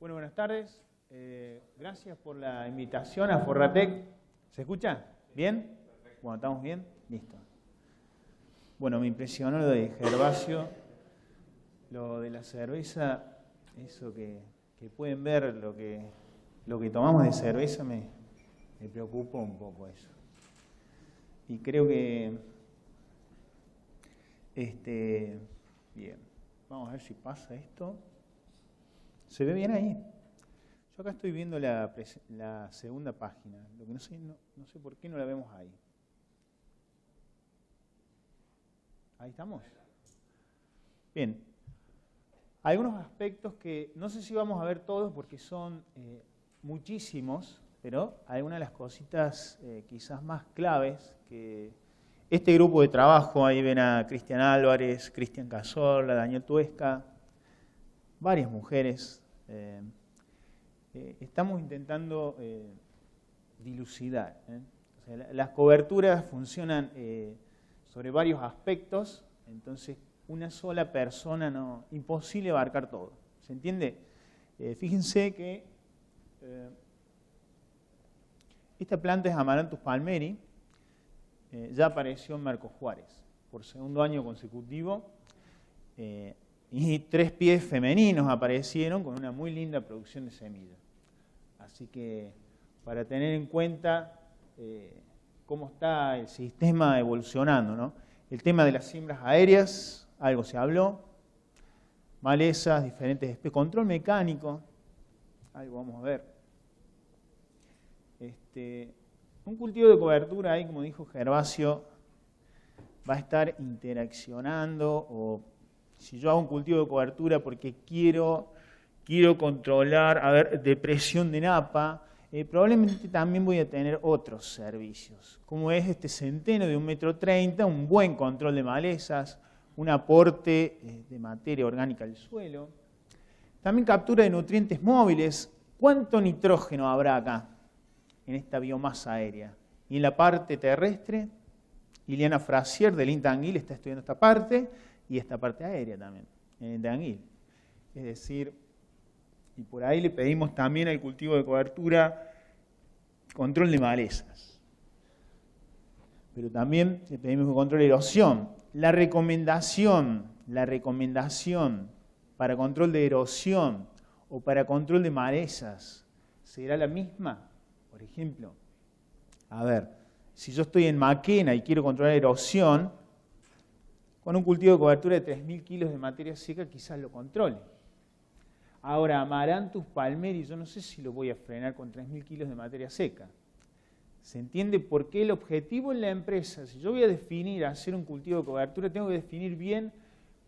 Bueno, buenas tardes. Gracias por la invitación a Forratec. ¿Se escucha? ¿Bien? Bueno, ¿estamos bien? Listo. Bueno, me impresionó lo de Gervasio, lo de la cerveza, eso que pueden ver, lo que tomamos de cerveza me preocupó un poco eso. Y creo que, bien, vamos a ver si pasa esto. ¿Se ve bien ahí? Yo acá estoy viendo la segunda página, lo que no sé por qué no la vemos ahí. ¿Ahí estamos? Bien. Algunos aspectos que no sé si vamos a ver todos porque son muchísimos, pero algunas de las cositas quizás más claves que este grupo de trabajo, ahí ven a Cristian Álvarez, Cristian Cazorla, Daniel Tuesca, varias mujeres. Estamos intentando dilucidar. O sea, las coberturas funcionan sobre varios aspectos, entonces una sola persona no, imposible abarcar todo. ¿Se entiende? Fíjense que esta planta es Amaranthus palmeri, ya apareció en Marcos Juárez por segundo año consecutivo. Y 3 pies femeninos aparecieron con una muy linda producción de semillas. Así que para tener en cuenta cómo está el sistema evolucionando, ¿no? El tema de las siembras aéreas, algo se habló, malezas, diferentes especies, control mecánico, algo vamos a ver. Un cultivo de cobertura ahí, como dijo Gervasio, va a estar interaccionando o si yo hago un cultivo de cobertura porque quiero controlar, a ver, depresión de napa, probablemente también voy a tener otros servicios, como es este centeno de 1,30 m, un buen control de malezas, un aporte de materia orgánica al suelo, también captura de nutrientes móviles. ¿Cuánto nitrógeno habrá acá en esta biomasa aérea? Y en la parte terrestre, Ileana Frasier del INTA-Anguil está estudiando esta parte, y esta parte aérea también, de Anguil. Es decir, y por ahí le pedimos también al cultivo de cobertura control de malezas. Pero también le pedimos control de erosión. La recomendación para control de erosión o para control de malezas, ¿será la misma? Por ejemplo, a ver, si yo estoy en Maquena y quiero controlar erosión, con un cultivo de cobertura de 3.000 kilos de materia seca quizás lo controle. Ahora, Amaranthus palmeri, yo no sé si lo voy a frenar con 3.000 kilos de materia seca. ¿Se entiende por qué el objetivo en la empresa? Si yo voy a definir, hacer un cultivo de cobertura, tengo que definir bien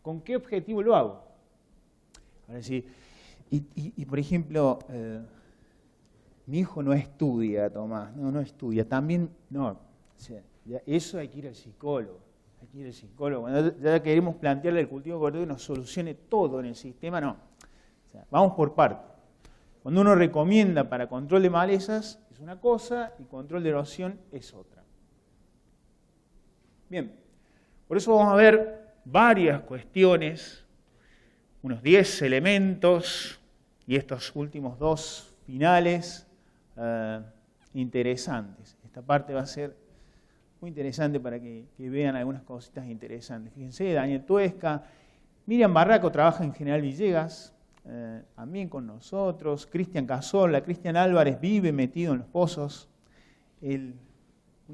con qué objetivo lo hago. Ahora sí, y por ejemplo, mi hijo no estudia, Tomás, no estudia, también, no, o sea, eso hay que ir al psicólogo. Aquí el psicólogo, cuando ya queremos plantearle el cultivo de cobertura y nos solucione todo en el sistema, no. O sea, vamos por parte. Cuando uno recomienda para control de malezas es una cosa y control de erosión es otra. Bien, por eso vamos a ver varias cuestiones, unos 10 elementos y estos últimos 2 finales interesantes. Esta parte va a ser muy interesante para que vean algunas cositas interesantes. Fíjense, Daniel Tuesca, Miriam Barraco trabaja en General Villegas, también con nosotros, Cristian Cazorla, Cristian Álvarez vive metido en los pozos, un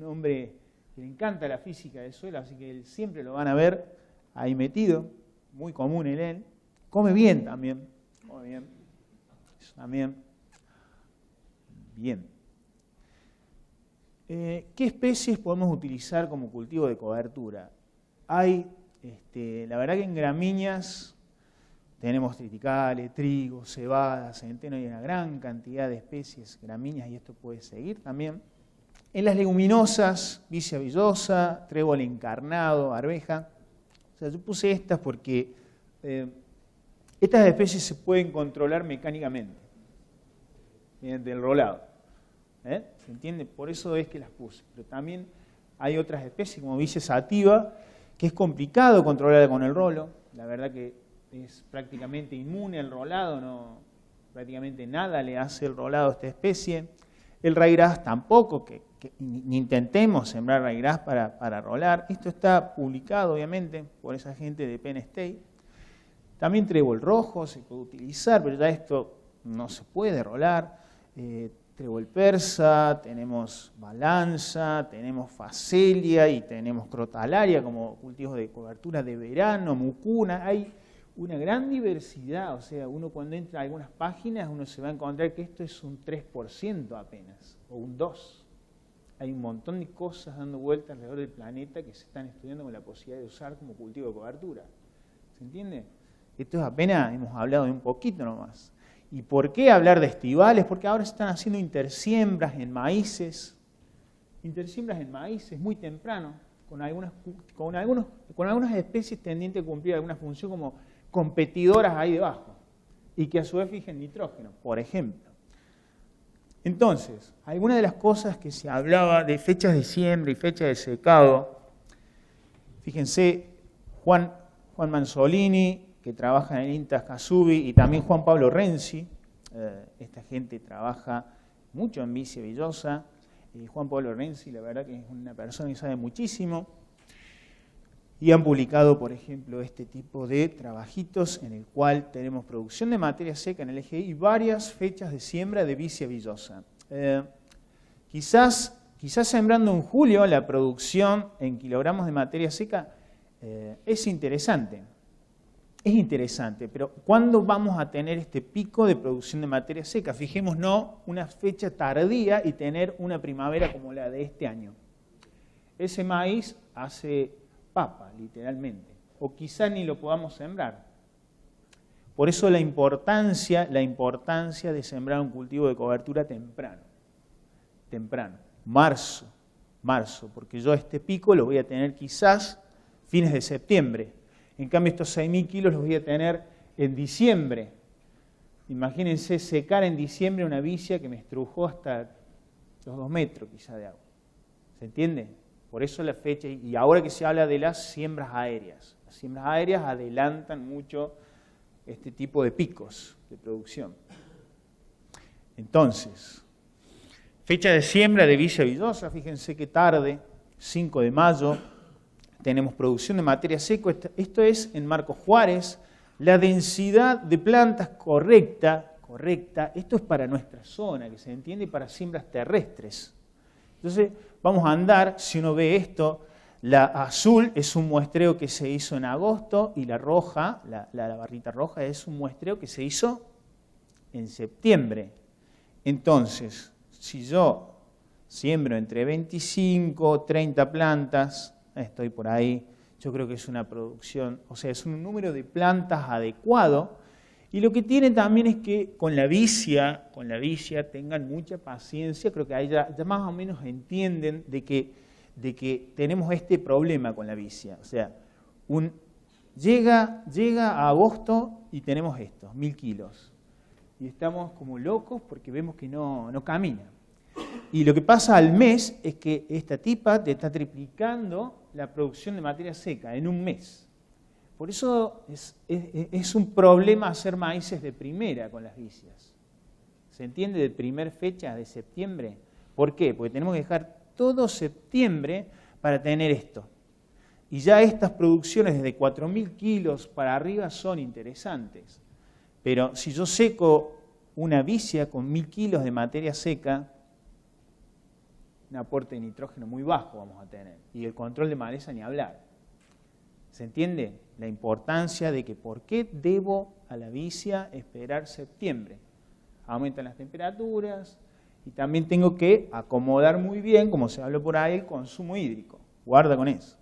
hombre que le encanta la física del suelo, así que él siempre lo van a ver ahí metido, muy común en él, come bien también, eso también, bien. ¿Qué especies podemos utilizar como cultivo de cobertura? Hay, la verdad que en gramíneas tenemos triticales, trigo, cebada, centeno, hay una gran cantidad de especies gramíneas y esto puede seguir también. En las leguminosas, vicia villosa, trébol encarnado, arveja. O sea, yo puse estas porque estas especies se pueden controlar mecánicamente mediante el rolado. ¿Se entiende? Por eso es que las puse. Pero también hay otras especies como vicia sativa, que es complicado controlar con el rolo. La verdad que es prácticamente inmune al rolado, no, prácticamente nada le hace el rolado a esta especie. El ryegrass tampoco, ni intentemos sembrar ryegrass para rolar. Esto está publicado, obviamente, por esa gente de Penn State. También trébol rojo se puede utilizar, pero ya esto no se puede rolar. Trébol persa, tenemos balanza, tenemos facelia y tenemos crotalaria como cultivos de cobertura de verano, mucuna. Hay una gran diversidad, o sea, uno cuando entra a algunas páginas uno se va a encontrar que esto es un 3% apenas, o un 2%. Hay un montón de cosas dando vueltas alrededor del planeta que se están estudiando con la posibilidad de usar como cultivo de cobertura. ¿Se entiende? Esto es apenas, hemos hablado de un poquito nomás. ¿Y por qué hablar de estivales? Porque ahora se están haciendo intersiembras en maíces. Intersiembras en maíces muy temprano, con algunas especies tendientes a cumplir alguna función como competidoras ahí debajo, y que a su vez fijen nitrógeno, por ejemplo. Entonces, algunas de las cosas que se hablaba de fechas de siembra y fechas de secado, fíjense, Juan Manzolini, que trabaja en el INTA Casubi, y también Juan Pablo Renzi, esta gente trabaja mucho en Vicia Villosa. Juan Pablo Renzi, la verdad que es una persona que sabe muchísimo, y han publicado, por ejemplo, este tipo de trabajitos en el cual tenemos producción de materia seca en el EGI y varias fechas de siembra de Vicia Villosa. Quizás sembrando en julio la producción en kilogramos de materia seca es interesante. Es interesante, pero ¿cuándo vamos a tener este pico de producción de materia seca? Fijémonos una fecha tardía y tener una primavera como la de este año. Ese maíz hace papa, literalmente, o quizá ni lo podamos sembrar. Por eso la importancia de sembrar un cultivo de cobertura temprano, marzo, porque yo este pico lo voy a tener quizás fines de septiembre. En cambio, estos 6.000 kilos los voy a tener en diciembre. Imagínense secar en diciembre una vicia que me estrujó hasta los 2 metros quizá de agua. ¿Se entiende? Por eso la fecha, y ahora que se habla de las siembras aéreas. Las siembras aéreas adelantan mucho este tipo de picos de producción. Entonces, fecha de siembra de Vicia Villosa, fíjense qué tarde, 5 de mayo. Tenemos producción de materia seca, esto es en Marcos Juárez, la densidad de plantas correcta, esto es para nuestra zona, que se entiende, para siembras terrestres. Entonces, vamos a andar, si uno ve esto, la azul es un muestreo que se hizo en agosto y la roja, la barrita roja, es un muestreo que se hizo en septiembre. Entonces, si yo siembro entre 25 o 30 plantas, estoy por ahí, yo creo que es una producción, o sea, es un número de plantas adecuado. Y lo que tiene también es que con la vicia tengan mucha paciencia, creo que ahí ya más o menos entienden de que tenemos este problema con la vicia. O sea, llega a agosto y tenemos estos, 1.000 kilos. Y estamos como locos porque vemos que no camina. Y lo que pasa al mes es que esta tipa te está triplicando la producción de materia seca en un mes. Por eso es un problema hacer maíces de primera con las vicias. ¿Se entiende? De primer fecha, de septiembre. ¿Por qué? Porque tenemos que dejar todo septiembre para tener esto. Y ya estas producciones desde 4.000 kilos para arriba son interesantes. Pero si yo seco una vicia con 1.000 kilos de materia seca, un aporte de nitrógeno muy bajo vamos a tener. Y el control de maleza ni hablar. ¿Se entiende? La importancia de que por qué debo a la vicia esperar septiembre. Aumentan las temperaturas y también tengo que acomodar muy bien, como se habló por ahí, el consumo hídrico. Guarda con eso.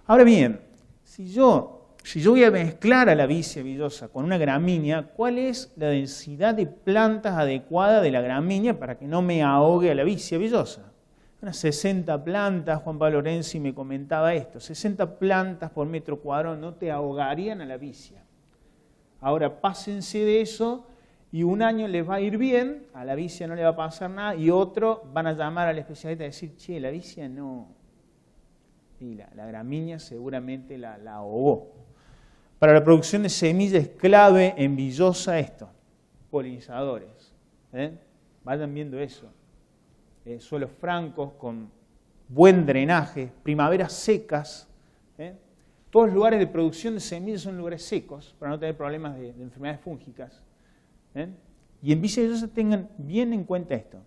Ahora bien, si yo voy a mezclar a la Vicia Villosa con una gramínea, ¿cuál es la densidad de plantas adecuada de la gramínea para que no me ahogue a la Vicia Villosa? Unas 60 plantas, Juan Pablo Renzi me comentaba esto, 60 plantas por metro cuadrado no te ahogarían a la vicia. Ahora pásense de eso y un año les va a ir bien, a la vicia no le va a pasar nada, y otro van a llamar al especialista y decir, che, la vicia no, y la gramínea seguramente la ahogó. Para la producción de semillas es clave en Villosa esto. polinizadores. Vayan viendo eso. Suelos francos con buen drenaje, primaveras secas. Todos los lugares de producción de semillas son lugares secos para no tener problemas de enfermedades fúngicas. Y en Villa Villosa tengan bien en cuenta esto.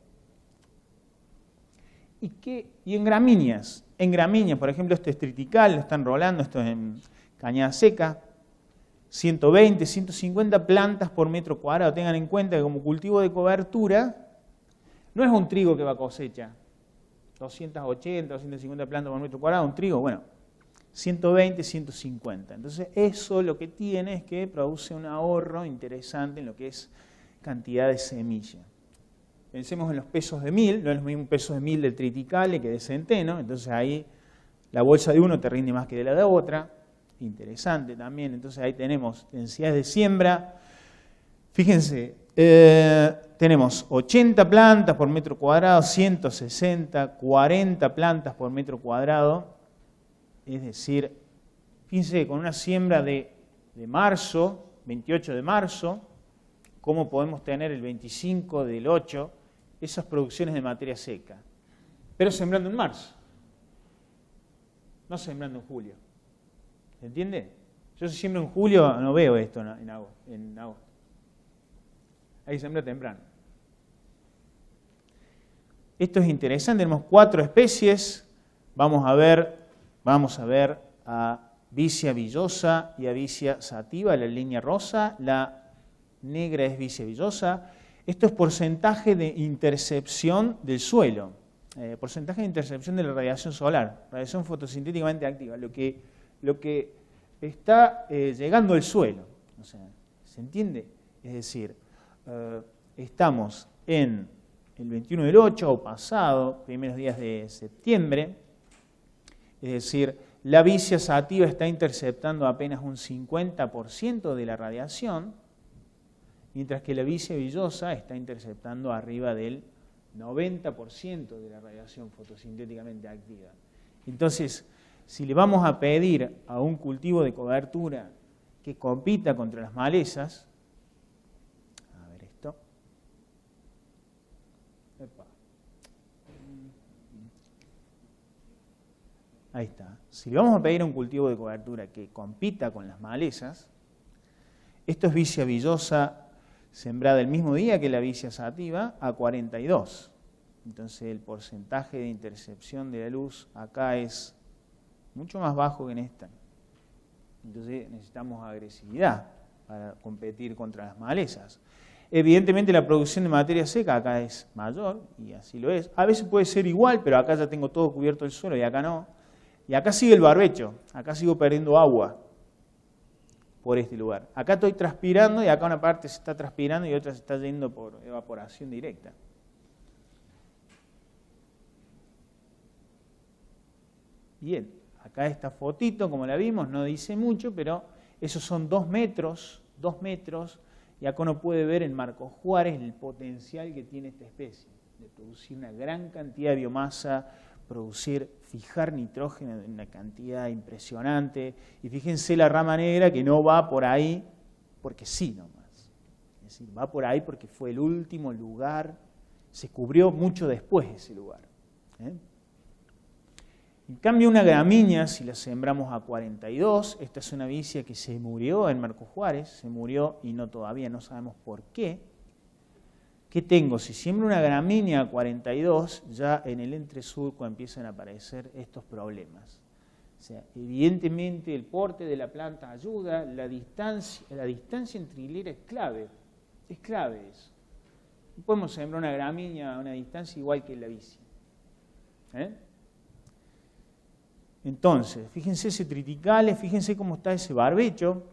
Y en gramíneas, por ejemplo, esto es tritical, lo están rolando, esto es en cañada seca, 120, 150 plantas por metro cuadrado. Tengan en cuenta que como cultivo de cobertura, no es un trigo que va a cosecha, 280, 250 plantas por metro cuadrado, un trigo, bueno, 120, 150. Entonces eso lo que tiene es que produce un ahorro interesante en lo que es cantidad de semilla. Pensemos en los pesos de mil, no es lo mismo un peso de mil del triticale que de centeno, entonces ahí la bolsa de uno te rinde más que de la de otra, interesante también, entonces ahí tenemos densidades de siembra, fíjense, tenemos 80 plantas por metro cuadrado, 160, 40 plantas por metro cuadrado, es decir, fíjense con una siembra de marzo, 28 de marzo, cómo podemos tener el 25 del 8, esas producciones de materia seca, pero sembrando en marzo, no sembrando en julio. ¿Se entiende? Yo si siembro en julio no veo esto en agosto. Hay que sembrar temprano. Esto es interesante, tenemos 4 especies, vamos a ver a Vicia villosa y a Vicia sativa, la línea rosa, la negra es Vicia villosa. Esto es porcentaje de intercepción del suelo, porcentaje de intercepción de la radiación solar, radiación fotosintéticamente activa, lo que está llegando al suelo. O sea, ¿se entiende? Es decir, estamos en el 21 del 8 o pasado, primeros días de septiembre, es decir, la Vicia sativa está interceptando apenas un 50% de la radiación, mientras que la Vicia villosa está interceptando arriba del 90% de la radiación fotosintéticamente activa. Entonces, si le vamos a pedir a un cultivo de cobertura que compita contra las malezas, a ver esto, ahí está. Si le vamos a pedir a un cultivo de cobertura que compita con las malezas, esto es Vicia villosa sembrada el mismo día que la Vicia sativa a 42. Entonces el porcentaje de intercepción de la luz acá es mucho más bajo que en esta. Entonces necesitamos agresividad para competir contra las malezas. Evidentemente la producción de materia seca acá es mayor, y así lo es. A veces puede ser igual, pero acá ya tengo todo cubierto el suelo y acá no. Y acá sigue el barbecho, acá sigo perdiendo agua por este lugar. Acá estoy transpirando y acá una parte se está transpirando y otra se está yendo por evaporación directa. Bien, acá esta fotito, como la vimos, no dice mucho, pero esos son 2 metros, y acá uno puede ver en Marcos Juárez el potencial que tiene esta especie, de producir una gran cantidad de biomasa, fijar nitrógeno en una cantidad impresionante, y fíjense la rama negra que no va por ahí porque sí nomás, es decir, va por ahí porque fue el último lugar, se cubrió mucho después ese lugar. En cambio una gramínea, si la sembramos a 42, esta es una vicia que se murió en Marcos Juárez, se murió y todavía no sabemos por qué. ¿Qué tengo? Si siembro una gramínea a 42, ya en el entresurco empiezan a aparecer estos problemas. O sea, evidentemente el porte de la planta ayuda, la distancia entre hileras es clave eso. No podemos sembrar una gramínea a una distancia igual que la vicia. Entonces, fíjense ese triticale, fíjense cómo está ese barbecho.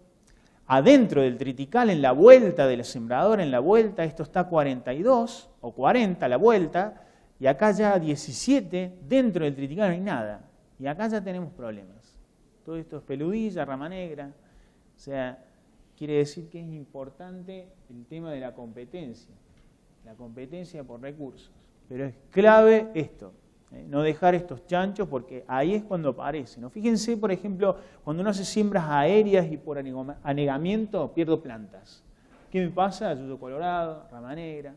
Adentro del tritical, en la vuelta de la sembradora, en la vuelta, esto está a 42 o 40 la vuelta, y acá ya 17, dentro del tritical no hay nada. Y acá ya tenemos problemas. Todo esto es peludilla, rama negra. O sea, quiere decir que es importante el tema de la competencia por recursos. Pero es clave esto. No dejar estos chanchos porque ahí es cuando aparecen, ¿no? Fíjense, por ejemplo, cuando uno hace siembras aéreas y por anegamiento pierdo plantas. ¿Qué me pasa? Yuyo colorado, rama negra,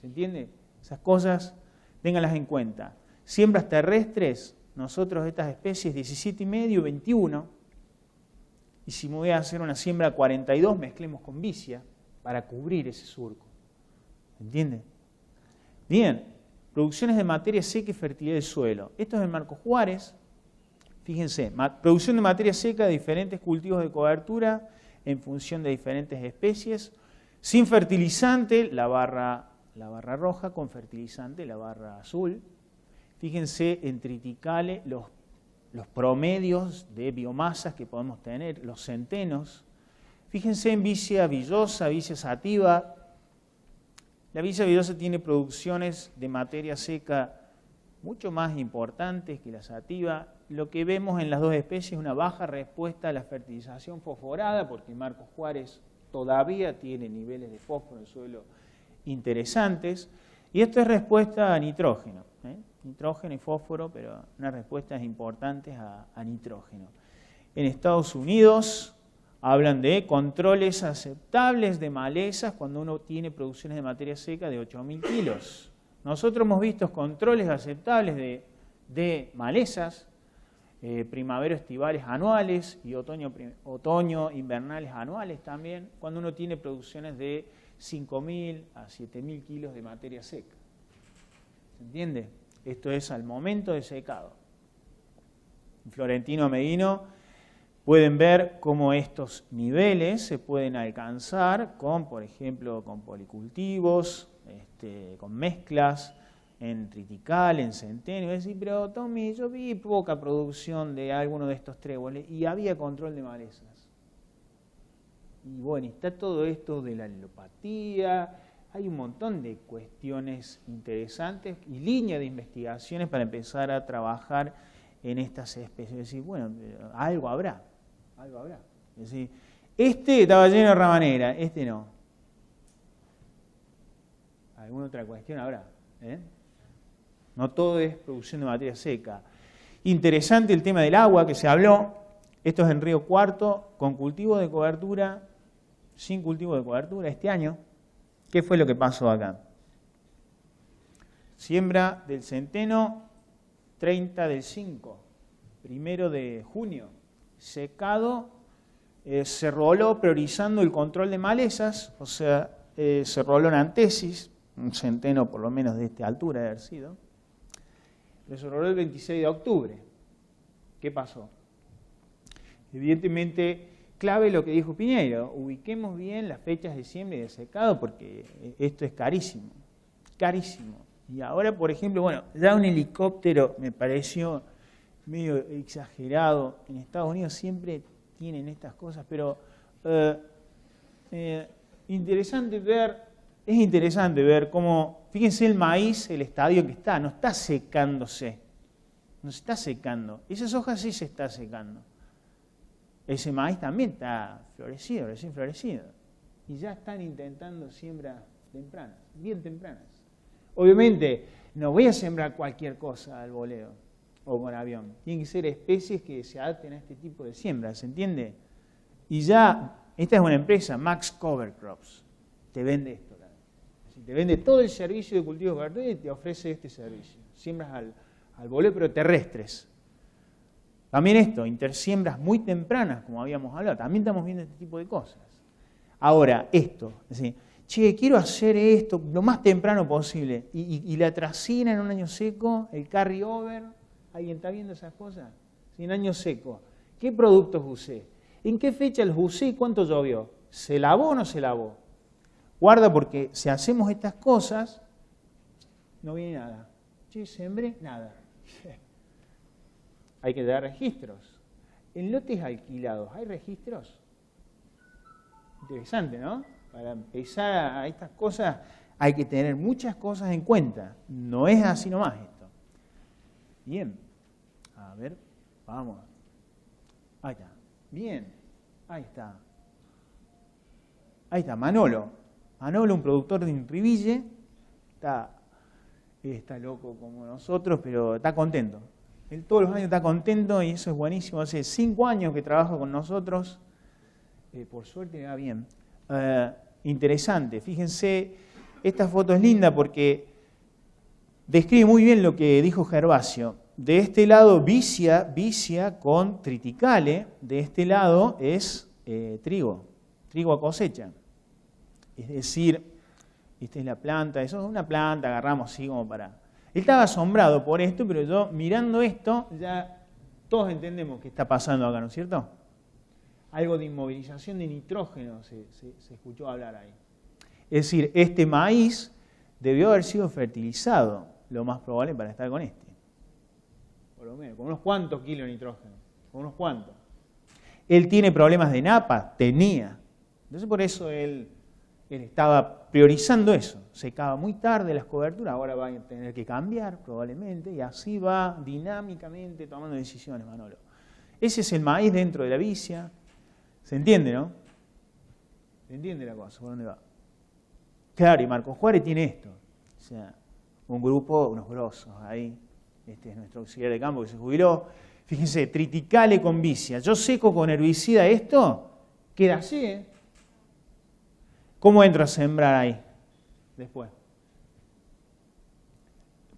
¿se entiende? Esas cosas, ténganlas en cuenta. Siembras terrestres, nosotros estas especies 17,5, 21, y si me voy a hacer una siembra 42, mezclemos con vicia para cubrir ese surco. ¿Se entiende? Bien, producciones de materia seca y fertilidad del suelo. Esto es en Marco Juárez. Fíjense, producción de materia seca de diferentes cultivos de cobertura en función de diferentes especies, sin fertilizante, la barra roja, con fertilizante, la barra azul. Fíjense en triticale los promedios de biomasas que podemos tener, los centenos. Fíjense en vicia villosa, vicia sativa. La vicia villosa tiene producciones de materia seca mucho más importantes que la sativa. Lo que vemos en las dos especies es una baja respuesta a la fertilización fosforada, porque Marco Juárez todavía tiene niveles de fósforo en el suelo interesantes. Y esto es respuesta a nitrógeno, nitrógeno y fósforo, pero unas respuestas importantes a nitrógeno. En Estados Unidos hablan de controles aceptables de malezas cuando uno tiene producciones de materia seca de 8.000 kilos. Nosotros hemos visto controles aceptables de malezas, primavero-estivales anuales y otoño-invernales anuales también, cuando uno tiene producciones de 5.000 a 7.000 kilos de materia seca. ¿Se entiende? Esto es al momento de secado. En Florentino Meguino pueden ver cómo estos niveles se pueden alcanzar con, por ejemplo, con policultivos, con mezclas en triticale, en centeno. Y decir, pero Tommy, yo vi poca producción de alguno de estos tréboles y había control de malezas. Y bueno, está todo esto de la alelopatía, hay un montón de cuestiones interesantes y líneas de investigaciones para empezar a trabajar en estas especies. Es decir, bueno, algo habrá, algo habrá. Es decir, este estaba lleno de rama negra, este no. ¿Alguna otra cuestión habrá? No todo es producción de materia seca. Interesante el tema del agua que se habló. Esto es en Río Cuarto, con cultivo de cobertura, sin cultivo de cobertura este año. ¿Qué fue lo que pasó acá? Siembra del centeno 30 del 5, 1 de junio. Secado, se roló priorizando el control de malezas, o sea, se roló en antesis, un centeno por lo menos de esta altura de haber sido. Pero se roló el 26 de octubre. ¿Qué pasó? Evidentemente, clave lo que dijo Piñeiro, ubiquemos bien las fechas de siembra y de secado porque esto es carísimo, carísimo. Y ahora, por ejemplo, bueno, ya un helicóptero me pareció medio exagerado. En Estados Unidos siempre tienen estas cosas, pero es interesante ver cómo, fíjense el maíz, el estadio que está, no está secándose, no se está secando. Esas hojas sí se está secando. Ese maíz también está florecido, recién florecido. Y ya están intentando siembras tempranas, bien tempranas. Obviamente, no voy a sembrar cualquier cosa al voleo o con avión. Tienen que ser especies que se adapten a este tipo de siembras, ¿se entiende? Y ya, esta es una empresa, Max Cover Crops, te vende esto. Te vende todo el servicio de cultivo de cobertura y te ofrece este servicio. Siembras al voleo, pero terrestres. También esto, intersiembras muy tempranas, como habíamos hablado, también estamos viendo este tipo de cosas. Ahora, esto, es decir, che, quiero hacer esto lo más temprano posible, y la tracina en un año seco, el carry over, ¿alguien está viendo esas cosas? Sí, en año seco, ¿qué productos usé? ¿En qué fecha los usé y cuánto llovió? ¿Se lavó o no se lavó? Guarda porque si hacemos estas cosas, no viene nada. Che, sembré, nada. Hay que dar registros. En lotes alquilados, ¿hay registros? Interesante, ¿no? Para empezar a estas cosas hay que tener muchas cosas en cuenta. No es así nomás esto. Bien. A ver, vamos. Ahí está. Bien. Ahí está. Ahí está, Manolo. Manolo, un productor de Inriville. Está loco como nosotros, pero está contento. Él todos los años está contento y eso es buenísimo. Hace 5 años que trabaja con nosotros. Por suerte me va bien. interesante. Fíjense, esta foto es linda porque describe muy bien lo que dijo Gervasio. De este lado vicia con triticale, de este lado es trigo a cosecha. Es decir, esta es la planta, eso es una planta, agarramos así como para... Él estaba asombrado por esto, pero yo mirando esto, ya todos entendemos qué está pasando acá, ¿no es cierto? Algo de inmovilización de nitrógeno se escuchó hablar ahí. Es decir, este maíz debió haber sido fertilizado, lo más probable para estar con este. Por lo menos, con unos cuantos kilos de nitrógeno, con unos cuantos. Él tiene problemas de napa, tenía. Entonces por eso él estaba priorizando eso. Secaba muy tarde las coberturas, ahora va a tener que cambiar probablemente, y así va dinámicamente tomando decisiones, Manolo. Ese es el maíz dentro de la vicia. ¿Se entiende, no? ¿Se entiende la cosa? ¿Por dónde va? Claro, y Marcos Juárez tiene esto. O sea, un grupo, unos grosos ahí. Este es nuestro auxiliar de campo que se jubiló. Fíjense, triticale con vicia. Yo seco con herbicida esto, queda así, ¿eh? ¿Cómo entro a sembrar ahí? Después.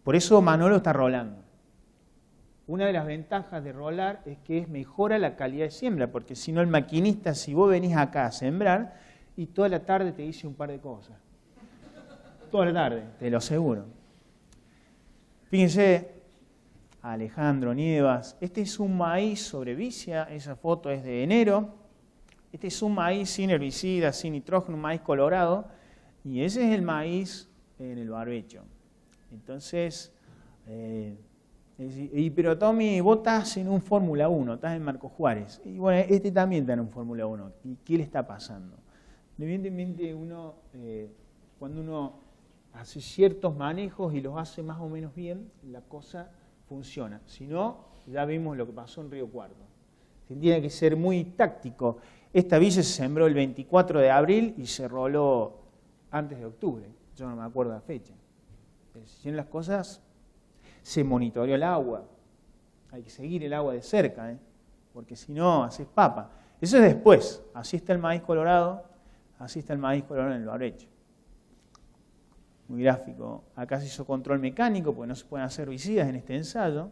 Por eso Manolo está rolando. Una de las ventajas de rolar es que mejora la calidad de siembra, porque si no el maquinista, si vos venís acá a sembrar, y toda la tarde te dice un par de cosas. Toda la tarde, te lo aseguro. Fíjense, Alejandro Nievas, este es un maíz sobre vicia, esa foto es de enero. Este es un maíz sin herbicida, sin nitrógeno, un maíz colorado, y ese es el maíz en el barbecho. Entonces, pero Tommy, vos estás en un Fórmula 1, estás en Marcos Juárez, y bueno, este también está en un Fórmula 1. ¿Y qué le está pasando? Evidentemente cuando uno hace ciertos manejos y los hace más o menos bien, la cosa funciona. Si no, ya vimos lo que pasó en Río Cuarto. Tiene que ser muy táctico. Esta vicia se sembró el 24 de abril y se roló antes de octubre. Yo no me acuerdo la fecha. Si las cosas, se monitoreó el agua. Hay que seguir el agua de cerca, porque si no, haces papa. Eso es después. Así está el maíz colorado, así está el maíz colorado en el barbecho. Muy gráfico. Acá se hizo control mecánico, porque no se pueden hacer herbicidas en este ensayo.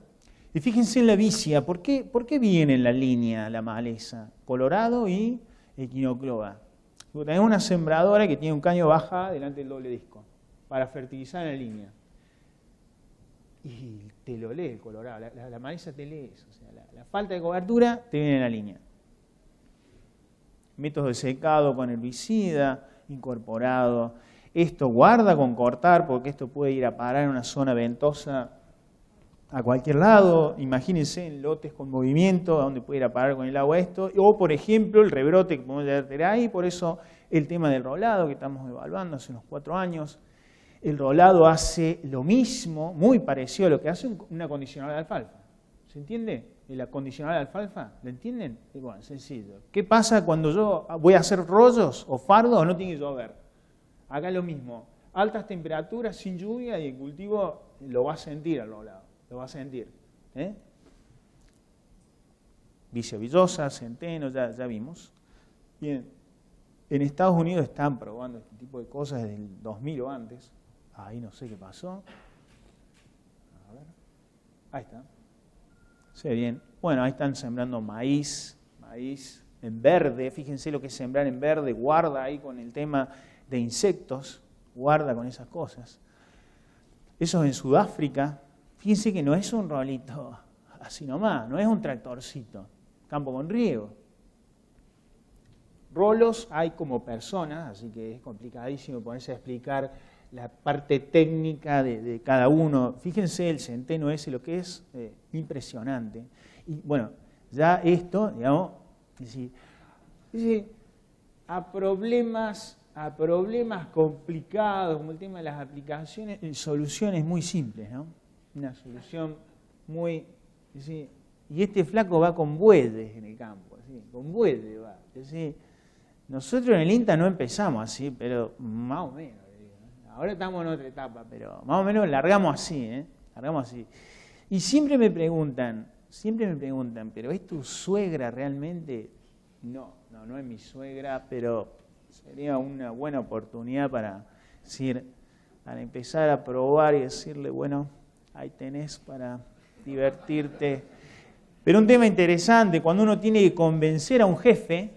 Y fíjense en la vicia, ¿por qué viene en la línea la maleza? Colorado y equinocloa. Tenemos una sembradora que tiene un caño baja delante del doble disco para fertilizar en la línea. Y te lo lee el colorado, la maleza te lee eso. O sea, la falta de cobertura te viene en la línea. Métodos de secado con herbicida, incorporado. Esto guarda con cortar, porque esto puede ir a parar en una zona ventosa a cualquier lado. Imagínense en lotes con movimiento, a donde puede ir a parar con el agua esto. O, por ejemplo, el rebrote que podemos tener ahí. Por eso el tema del rolado que estamos evaluando hace unos 4 años. El rolado hace lo mismo, muy parecido a lo que hace un acondicionador de alfalfa. ¿Se entiende? El acondicionador de alfalfa, ¿lo entienden? Bueno, sencillo. ¿Qué pasa cuando yo voy a hacer rollos o fardos o no tiene que llover? Acá es lo mismo. Altas temperaturas, sin lluvia, y el cultivo lo va a sentir al rolado. Lo va a sentir. Vicia villosa, centeno, ya vimos. Bien, en Estados Unidos están probando este tipo de cosas desde el 2000 o antes. Ahí no sé qué pasó. A ver. Ahí está. Se ve bien. Bueno, ahí están sembrando maíz en verde. Fíjense lo que es sembrar en verde. Guarda ahí con el tema de insectos. Guarda con esas cosas. Eso es en Sudáfrica. Fíjense que no es un rolito así nomás, no es un tractorcito. Campo con riego. Rolos hay como personas, así que es complicadísimo ponerse a explicar la parte técnica de cada uno. Fíjense el centeno ese, lo que es impresionante. Y bueno, ya esto, digamos, a problemas complicados, como el tema de las aplicaciones, soluciones muy simples, ¿no? Una solución muy... y este flaco va con bueyes en el campo, ¿sí? Con bueyes va. ¿Sí? Nosotros en el INTA no empezamos así, pero más o menos. Ahora estamos en otra etapa, pero más o menos largamos así, Largamos así. Y siempre me preguntan, ¿pero es tu suegra realmente? No es mi suegra, pero Sería una buena oportunidad para empezar a probar y decirle, bueno, ahí tenés para divertirte. Pero un tema interesante, cuando uno tiene que convencer a un jefe,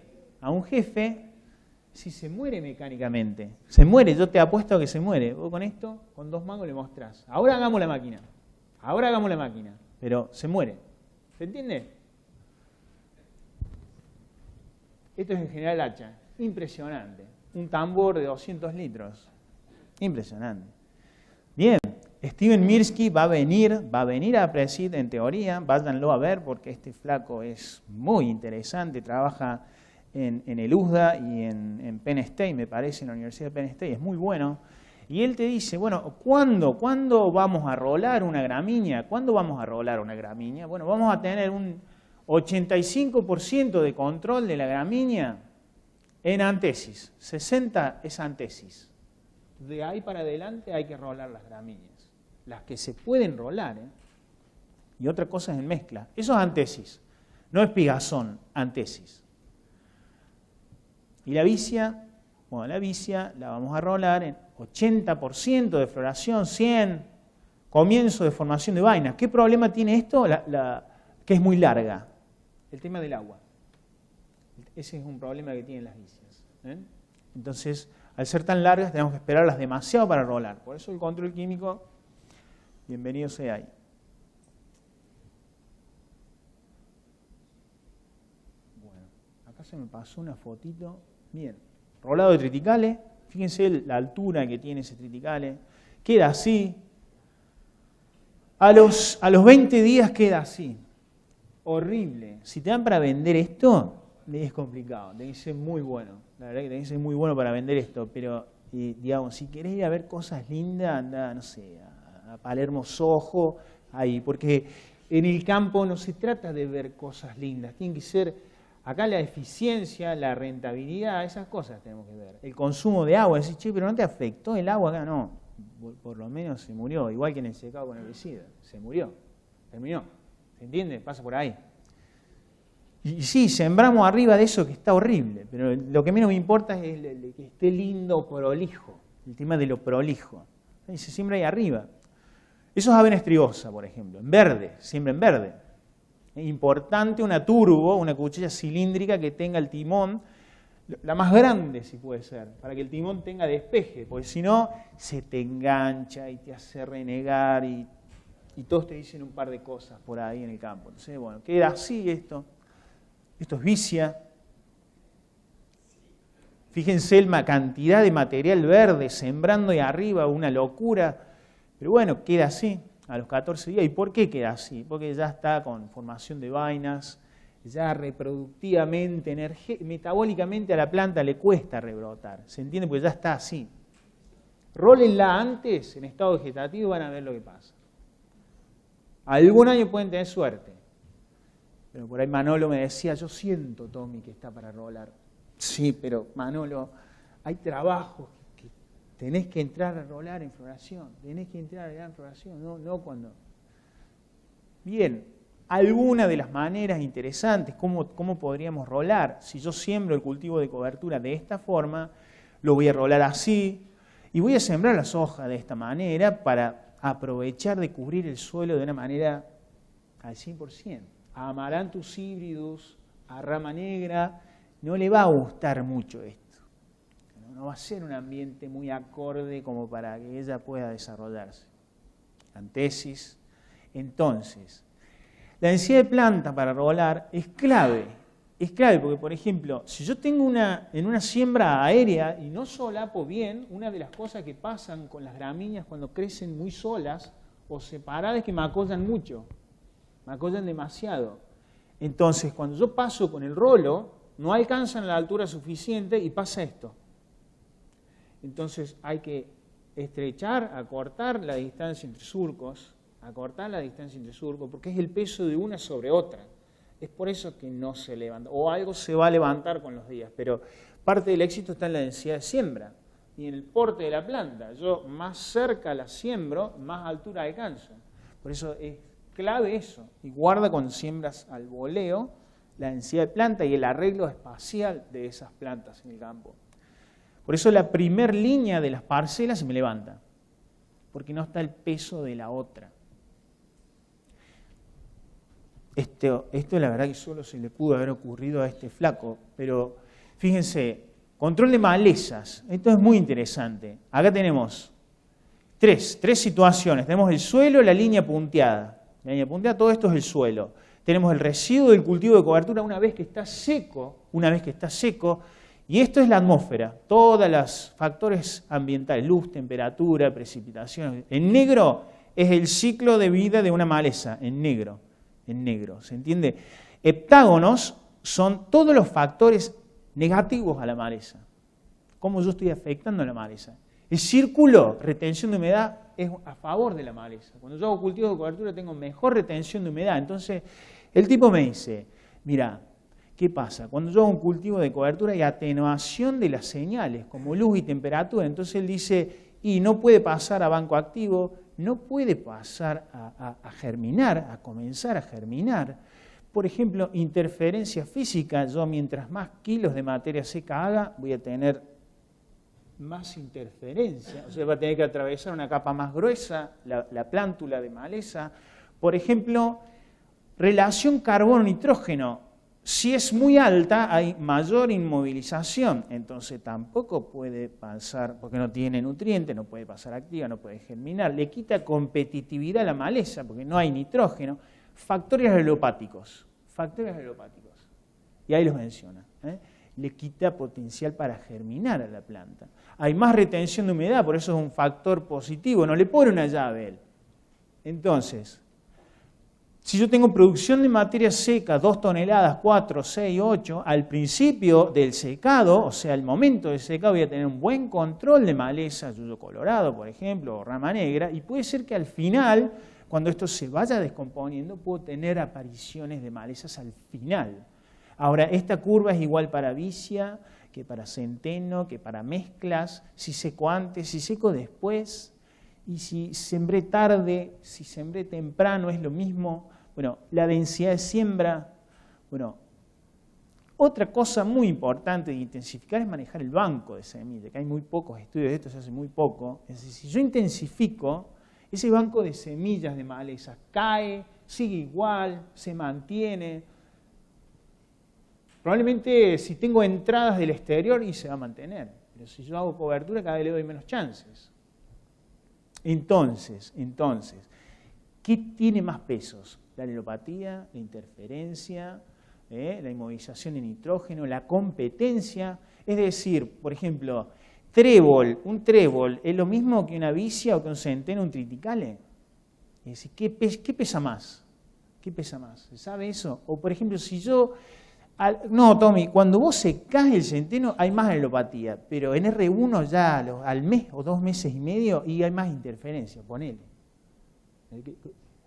si se muere mecánicamente, se muere, yo te apuesto a que se muere. Vos con esto, con 2 mangos le mostrás. Ahora hagamos la máquina, pero se muere. ¿Se entiende? Esto es en General Hacha, impresionante. Un tambor de 200 litros, impresionante. Bien, Steven Mirsky va a venir a Presid en teoría, váyanlo a ver porque este flaco es muy interesante, trabaja en el USDA y en Penn State, me parece, en la Universidad de Penn State, es muy bueno. Y él te dice, bueno, ¿cuándo vamos a rolar una gramínea? Bueno, vamos a tener un 85% de control de la gramínea en antesis, 60 es antesis. De ahí para adelante hay que rolar las gramíneas, las que se pueden rolar, y otra cosa es en mezcla. Eso es antesis, no es pigazón, antesis. Y la vicia, bueno, la vicia la vamos a rolar en 80% de floración, 100, comienzo de formación de vainas. ¿Qué problema tiene esto? Que es muy larga. El tema del agua. Ese es un problema que tienen las vicias. Entonces, al ser tan largas, tenemos que esperarlas demasiado para rolar. Por eso el control químico, bienvenido sea ahí. Bueno, acá se me pasó una fotito. Bien, rolado de triticales. Fíjense la altura que tiene ese triticale. Queda así. A los 20 días queda así. Horrible. Si te dan para vender esto, es complicado. Tenés que ser muy bueno. La verdad que tenés que ser muy bueno para vender esto. Pero, digamos, si querés ir a ver cosas lindas, anda, no sé, a Palermo Soho, ahí. Porque en el campo no se trata de ver cosas lindas. Tienen que ser... Acá la eficiencia, la rentabilidad, esas cosas tenemos que ver. El consumo de agua, decís, che, pero ¿no te afectó el agua acá? No, por lo menos se murió, igual que en el secado con herbicida. Se murió, terminó. ¿Se entiende? Pasa por ahí. Y sí, sembramos arriba de eso que está horrible, pero lo que menos me importa es que esté lindo o prolijo, el tema de lo prolijo. Y se siembra ahí arriba. Eso es avena estribosa, por ejemplo, en verde, siembra en verde. Es importante una turbo, una cuchilla cilíndrica que tenga el timón, la más grande si puede ser, para que el timón tenga despeje, porque si no se te engancha y te hace renegar y todos te dicen un par de cosas por ahí en el campo. Entonces, bueno, queda así esto. Esto es vicia. Fíjense la cantidad de material verde sembrando ahí arriba, una locura. Pero bueno, queda así. A los 14 días. ¿Y por qué queda así? Porque ya está con formación de vainas, ya reproductivamente, metabólicamente a la planta le cuesta rebrotar. ¿Se entiende? Porque ya está así. Rólenla antes en estado vegetativo y van a ver lo que pasa. Algún año pueden tener suerte. Pero por ahí Manolo me decía, yo siento, Tommy, que está para rolar. Sí, pero Manolo, hay trabajos que tenés que entrar a rolar en floración. Tenés que entrar a rolar en floración, no cuando... Bien, alguna de las maneras interesantes, ¿cómo podríamos rolar? Si yo siembro el cultivo de cobertura de esta forma, lo voy a rolar así, y voy a sembrar las hojas de esta manera para aprovechar de cubrir el suelo de una manera al 100%. A Amaranthus hybridus, a rama negra, no le va a gustar mucho esto. No va a ser un ambiente muy acorde como para que ella pueda desarrollarse. Antesis. Entonces, la densidad de planta para rolar es clave. Es clave porque, por ejemplo, si yo tengo en una siembra aérea y no solapo bien, una de las cosas que pasan con las gramíneas cuando crecen muy solas o separadas es que macollan mucho, macollan demasiado. Entonces, cuando yo paso con el rolo, no alcanzan la altura suficiente y pasa esto. Entonces, hay que estrechar, acortar la distancia entre surcos, porque es el peso de una sobre otra. Es por eso que no se levanta, o algo se va a levantar con los días, pero parte del éxito está en la densidad de siembra y en el porte de la planta. Yo más cerca la siembro, más altura alcanzo. Por eso es clave eso. Y guarda cuando siembras al voleo la densidad de planta y el arreglo espacial de esas plantas en el campo. Por eso la primer línea de las parcelas se me levanta, porque no está el peso de la otra. Esto la verdad que solo se le pudo haber ocurrido a este flaco, pero fíjense, control de malezas, esto es muy interesante. Acá tenemos tres situaciones, tenemos el suelo, la línea punteada. La línea punteada, todo esto es el suelo. Tenemos el residuo del cultivo de cobertura una vez que está seco, y esto es la atmósfera, todos los factores ambientales, luz, temperatura, precipitación. En negro es el ciclo de vida de una maleza, en negro, ¿se entiende? Heptágonos son todos los factores negativos a la maleza, cómo yo estoy afectando a la maleza. El círculo, retención de humedad, es a favor de la maleza. Cuando yo hago cultivo de cobertura tengo mejor retención de humedad. Entonces, el tipo me dice, mira, ¿qué pasa? Cuando yo hago un cultivo de cobertura hay atenuación de las señales, como luz y temperatura. Entonces él dice, y no puede pasar a banco activo, no puede pasar a germinar, a comenzar a germinar. Por ejemplo, interferencia física. Yo mientras más kilos de materia seca haga, voy a tener más interferencia. O sea, va a tener que atravesar una capa más gruesa, la plántula de maleza. Por ejemplo, relación carbono-nitrógeno. Si es muy alta, hay mayor inmovilización, entonces tampoco puede pasar, porque no tiene nutrientes, no puede pasar activa, no puede germinar. Le quita competitividad a la maleza, porque no hay nitrógeno. Factores alopáticos. Y ahí los menciona. Le quita potencial para germinar a la planta. Hay más retención de humedad, por eso es un factor positivo, no le pone una llave él. Entonces, si yo tengo producción de materia seca, 2 toneladas, 4, 6, 8, al principio del secado, o sea, al momento del secado voy a tener un buen control de maleza, yuyo colorado, por ejemplo, o rama negra, y puede ser que al final, cuando esto se vaya descomponiendo, puedo tener apariciones de malezas al final. Ahora, esta curva es igual para vicia, que para centeno, que para mezclas, si seco antes, si seco después, y si sembré tarde, si sembré temprano, es lo mismo. Bueno, la densidad de siembra. Bueno, otra cosa muy importante de intensificar es manejar el banco de semillas, que hay muy pocos estudios de esto, se hace muy poco. Es decir, si yo intensifico, ese banco de semillas de malezas cae, sigue igual, se mantiene. Probablemente si tengo entradas del exterior y se va a mantener, pero si yo hago cobertura cada vez le doy menos chances. Entonces, ¿qué tiene más pesos? La alelopatía, la interferencia, la inmovilización de nitrógeno, la competencia. Es decir, por ejemplo, un trébol, ¿es lo mismo que una vicia o que un centeno, un triticale? Es decir, ¿qué pesa más? ¿Qué pesa más? ¿Se sabe eso? O por ejemplo, si yo... No, Tommy, cuando vos secás el centeno hay más alelopatía, pero en R1 ya al mes o 2 meses y medio y hay más interferencia, ponele.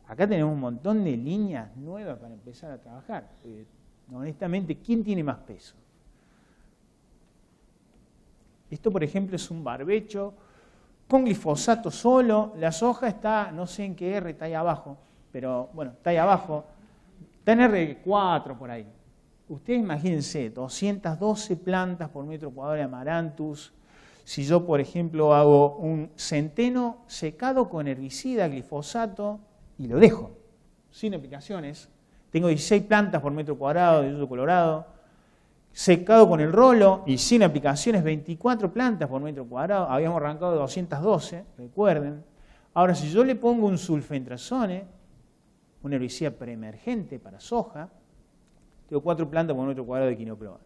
Acá tenemos un montón de líneas nuevas para empezar a trabajar. Honestamente, ¿quién tiene más peso? Esto, por ejemplo, es un barbecho con glifosato solo. La soja está, no sé en qué R, está ahí abajo, pero bueno, está ahí abajo. Está en R4 por ahí. Ustedes imagínense, 212 plantas por metro cuadrado de amaranthus. Si yo, por ejemplo, hago un centeno secado con herbicida, glifosato, y lo dejo, sin aplicaciones, tengo 16 plantas por metro cuadrado de yuyo colorado, secado con el rolo y sin aplicaciones, 24 plantas por metro cuadrado, habíamos arrancado de 212, recuerden. Ahora, si yo le pongo un sulfentrazone, un herbicida preemergente para soja, tengo 4 plantas por metro cuadrado de quinoproba.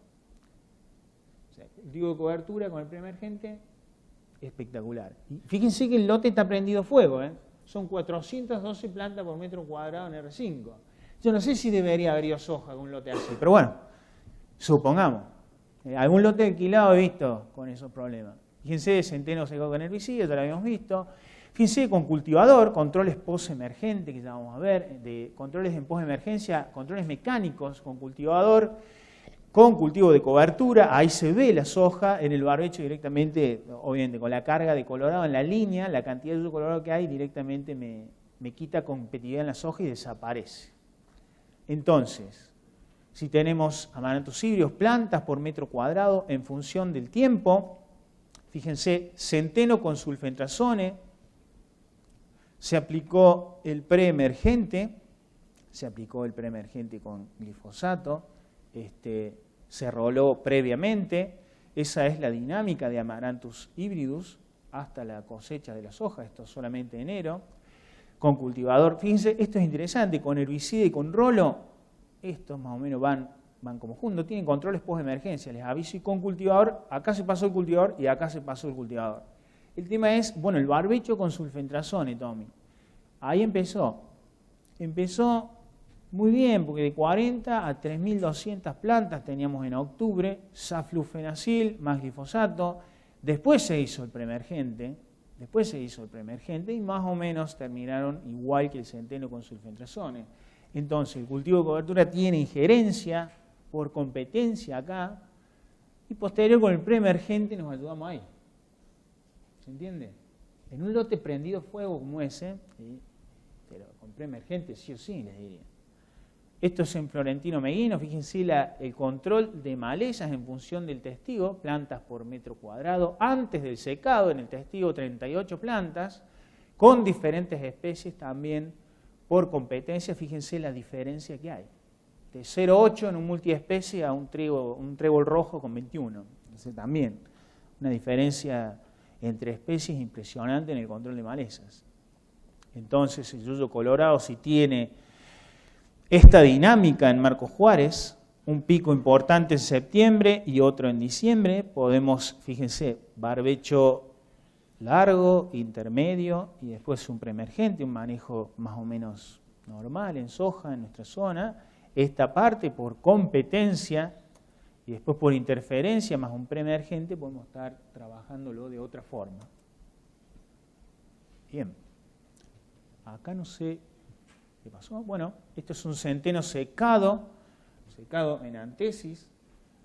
O sea, cultivo de cobertura con el preemergente, espectacular. Y fíjense que el lote está prendido fuego, Son 412 plantas por metro cuadrado en R5. Yo no sé si debería haber ido soja con un lote así, pero bueno, supongamos. Algún lote alquilado he visto con esos problemas. Fíjense, centeno secado con herbicida, ya lo habíamos visto. Fíjense, con cultivador, controles post-emergente, que ya vamos a ver, de controles en post-emergencia, controles mecánicos con cultivador, con cultivo de cobertura, ahí se ve la soja en el barbecho directamente, obviamente con la carga de colorado en la línea, la cantidad de colorado que hay directamente me quita competitividad en la soja y desaparece. Entonces, si tenemos amaranthus híbridos, plantas por metro cuadrado en función del tiempo, Fíjense, centeno con sulfentrazone, se aplicó el preemergente con glifosato, se roló previamente. Esa es la dinámica de Amaranthus hybridus hasta la cosecha de las hojas, esto solamente enero. Con cultivador, fíjense, esto es interesante, con herbicida y con rolo, estos más o menos van como juntos, tienen controles post-emergencia, les aviso, y con cultivador, acá se pasó el cultivador y acá se pasó el cultivador. El tema es, bueno, el barbecho con sulfentrazone, Tommy. Ahí empezó muy bien, porque de 40 a 3.200 plantas teníamos en octubre, saflufenacil más glifosato, después se hizo el preemergente y más o menos terminaron igual que el centeno con sulfentrazone. Entonces, el cultivo de cobertura tiene injerencia por competencia acá, y posterior con el preemergente nos ayudamos ahí. ¿Se entiende? En un lote prendido fuego como ese, ¿sí? Pero con preemergente sí o sí, les diría. Esto es en Florentino Meguino, fíjense el control de malezas en función del testigo, plantas por metro cuadrado, antes del secado en el testigo 38 plantas, con diferentes especies también por competencia, fíjense la diferencia que hay. De 0,8 en un multiespecie a un trébol rojo con 21. Entonces también una diferencia entre especies impresionante en el control de malezas. Entonces el yuyo colorado, si tiene esta dinámica en Marcos Juárez, un pico importante en septiembre y otro en diciembre, podemos, fíjense, barbecho largo, intermedio y después un preemergente, un manejo más o menos normal en soja en nuestra zona. Esta parte por competencia y después por interferencia más un preemergente podemos estar trabajándolo de otra forma. Bien, acá no sé qué pasó. Bueno, esto es un centeno secado en antesis,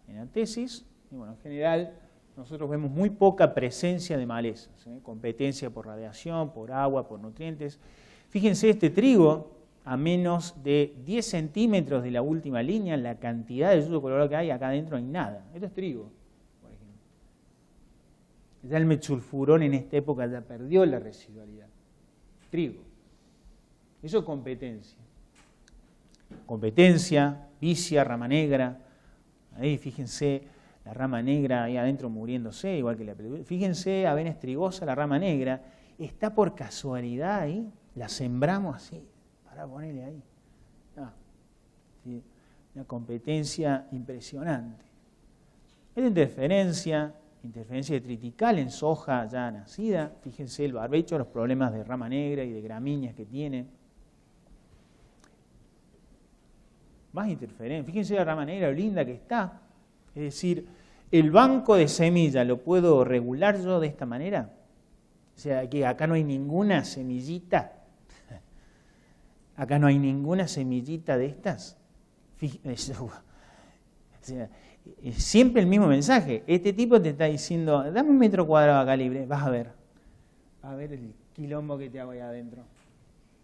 y bueno, en general nosotros vemos muy poca presencia de malezas, competencia por radiación, por agua, por nutrientes. Fíjense este trigo, a menos de 10 centímetros de la última línea, la cantidad de yuyo colorado que hay, acá adentro no hay nada. Esto es trigo, por ejemplo. Ya el mesulfurón en esta época ya perdió la residualidad. Trigo. Eso es competencia. Competencia, vicia, rama negra. Ahí fíjense la rama negra ahí adentro muriéndose, igual que la película. Fíjense, avena estrigosa, la rama negra. Está por casualidad ahí, la sembramos así, para ponerle ahí. ¿Sí? Una competencia impresionante. Esta interferencia triticale en soja ya nacida. Fíjense el barbecho, los problemas de rama negra y de gramíneas que tiene. Más interferencia. Fíjense la rama negra, lo linda que está. Es decir, el banco de semillas lo puedo regular yo de esta manera. O sea, que acá no hay ninguna semillita. Acá no hay ninguna semillita de estas. O sea, siempre el mismo mensaje. Este tipo te está diciendo, dame un metro cuadrado acá libre, vas a ver el quilombo que te hago ahí adentro.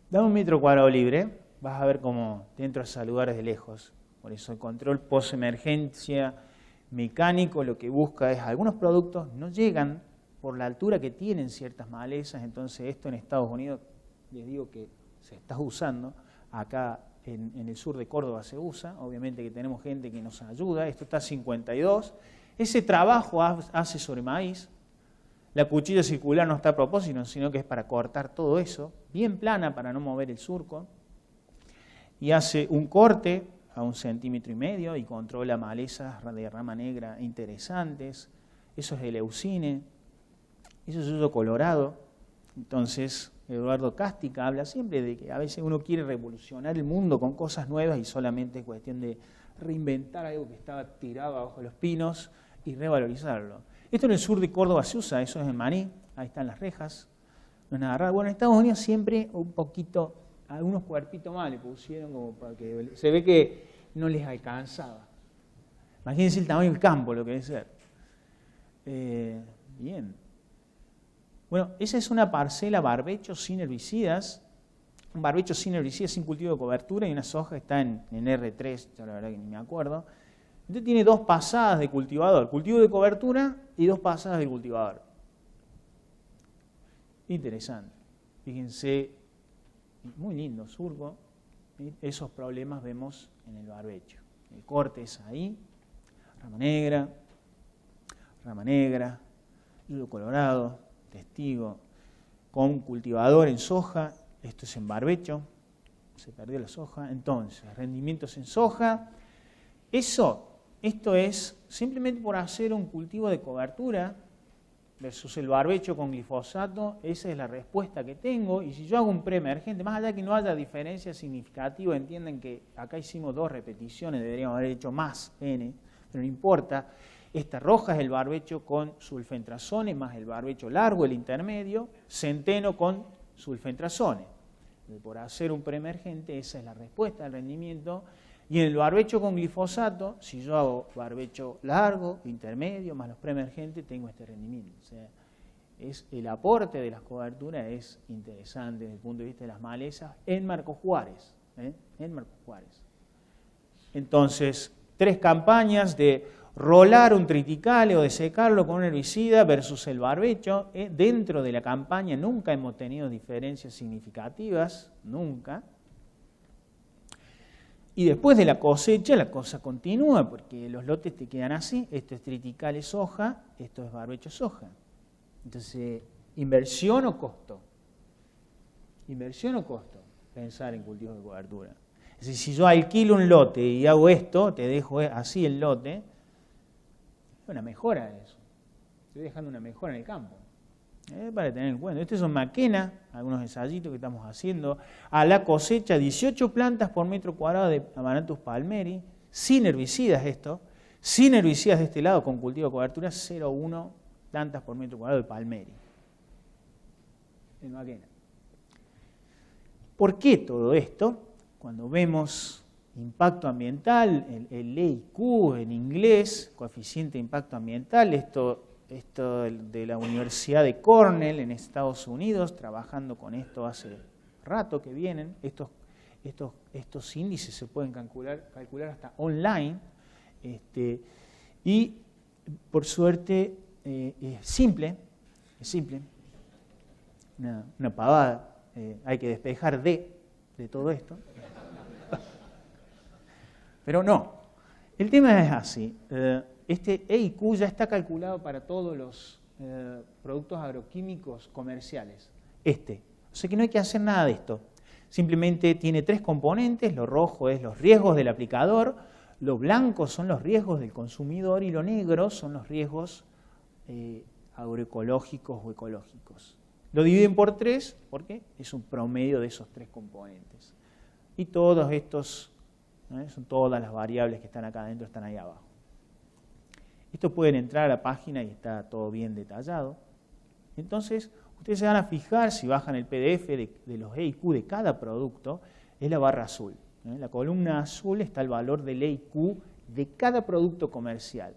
Dame un metro cuadrado libre, vas a ver cómo te entro a saludar desde lejos. Por eso el control post-emergencia mecánico lo que busca es, algunos productos no llegan por la altura que tienen ciertas malezas, entonces esto en Estados Unidos, les digo que se está usando, acá en el sur de Córdoba se usa, obviamente que tenemos gente que nos ayuda, esto está a 52, ese trabajo hace sobre maíz, la cuchilla circular no está a propósito, sino que es para cortar todo eso, bien plana para no mover el surco, y hace un corte a 1,5 centímetros y controla malezas de rama negra interesantes, eso es el leucine, eso es yuyo colorado. Entonces Eduardo Cástica habla siempre de que a veces uno quiere revolucionar el mundo con cosas nuevas y solamente es cuestión de reinventar algo que estaba tirado abajo de los pinos y revalorizarlo. Esto en el sur de Córdoba se usa, eso es en Maní, ahí están las rejas, no es nada raro. Bueno, en Estados Unidos siempre un poquito, algunos cuerpitos más le pusieron como para que se ve que no les alcanzaba. Imagínense el tamaño del campo, lo que debe ser. Bien. Bueno, esa es una parcela barbecho sin herbicidas, un barbecho sin herbicidas, sin cultivo de cobertura, y una soja que está en R3, yo la verdad que ni me acuerdo. Entonces tiene 2 pasadas de cultivador, cultivo de cobertura y 2 pasadas de cultivador. Interesante. Fíjense, muy lindo surco. Esos problemas vemos en el barbecho. El corte es ahí, rama negra, yuyo colorado, testigo, con cultivador en soja. Esto es en barbecho, se perdió la soja. Entonces, rendimientos en soja. Esto es simplemente por hacer un cultivo de cobertura versus el barbecho con glifosato. Esa es la respuesta que tengo. Y si yo hago un preemergente, más allá de que no haya diferencia significativa, entiendan que acá hicimos 2 repeticiones, deberíamos haber hecho más N, pero no importa. Esta roja es el barbecho con sulfentrazone, más el barbecho largo, el intermedio, centeno con sulfentrazone. Por hacer un preemergente, esa es la respuesta del rendimiento. Y en el barbecho con glifosato, si yo hago barbecho largo, intermedio, más los preemergentes, tengo este rendimiento. O sea, el aporte de las coberturas es interesante desde el punto de vista de las malezas en Marcos Juárez. En Marcos Juárez. Entonces, 3 campañas de rolar un triticale o de secarlo con un herbicida versus el barbecho. Dentro de la campaña nunca hemos tenido diferencias significativas, nunca. Y después de la cosecha la cosa continúa porque los lotes te quedan así. Esto es triticale soja, esto es barbecho soja. Entonces, ¿inversión o costo? ¿Inversión o costo? Pensar en cultivos de cobertura. Es decir, si yo alquilo un lote y hago esto, te dejo así el lote, es una mejora de eso. Estoy dejando una mejora en el campo. Para tener en cuenta. Estos son maquena, algunos ensayitos que estamos haciendo. A la cosecha, 18 plantas por metro cuadrado de Amaranthus palmeri, sin herbicidas esto, sin herbicidas de este lado, con cultivo de cobertura, 0,1 plantas por metro cuadrado de palmeri. En maquena. ¿Por qué todo esto? Cuando vemos impacto ambiental, el EIQ en inglés, coeficiente de impacto ambiental, esto de la Universidad de Cornell en Estados Unidos, trabajando con esto hace rato que vienen. Estos índices se pueden calcular hasta online. Y por suerte es simple. Una pavada. Hay que despejar de todo esto. Pero no. El tema es así. Este EIQ ya está calculado para todos los productos agroquímicos comerciales. O sea que no hay que hacer nada de esto. Simplemente tiene 3 componentes. Lo rojo es los riesgos del aplicador, lo blanco son los riesgos del consumidor y lo negro son los riesgos agroecológicos o ecológicos. Lo dividen por 3 porque es un promedio de esos 3 componentes. Y todos estos, son todas las variables que están acá adentro, están ahí abajo. Esto pueden entrar a la página y está todo bien detallado. Entonces, ustedes se van a fijar, si bajan el PDF de los EIQ de cada producto, es la barra azul. En la columna azul está el valor del EIQ de cada producto comercial.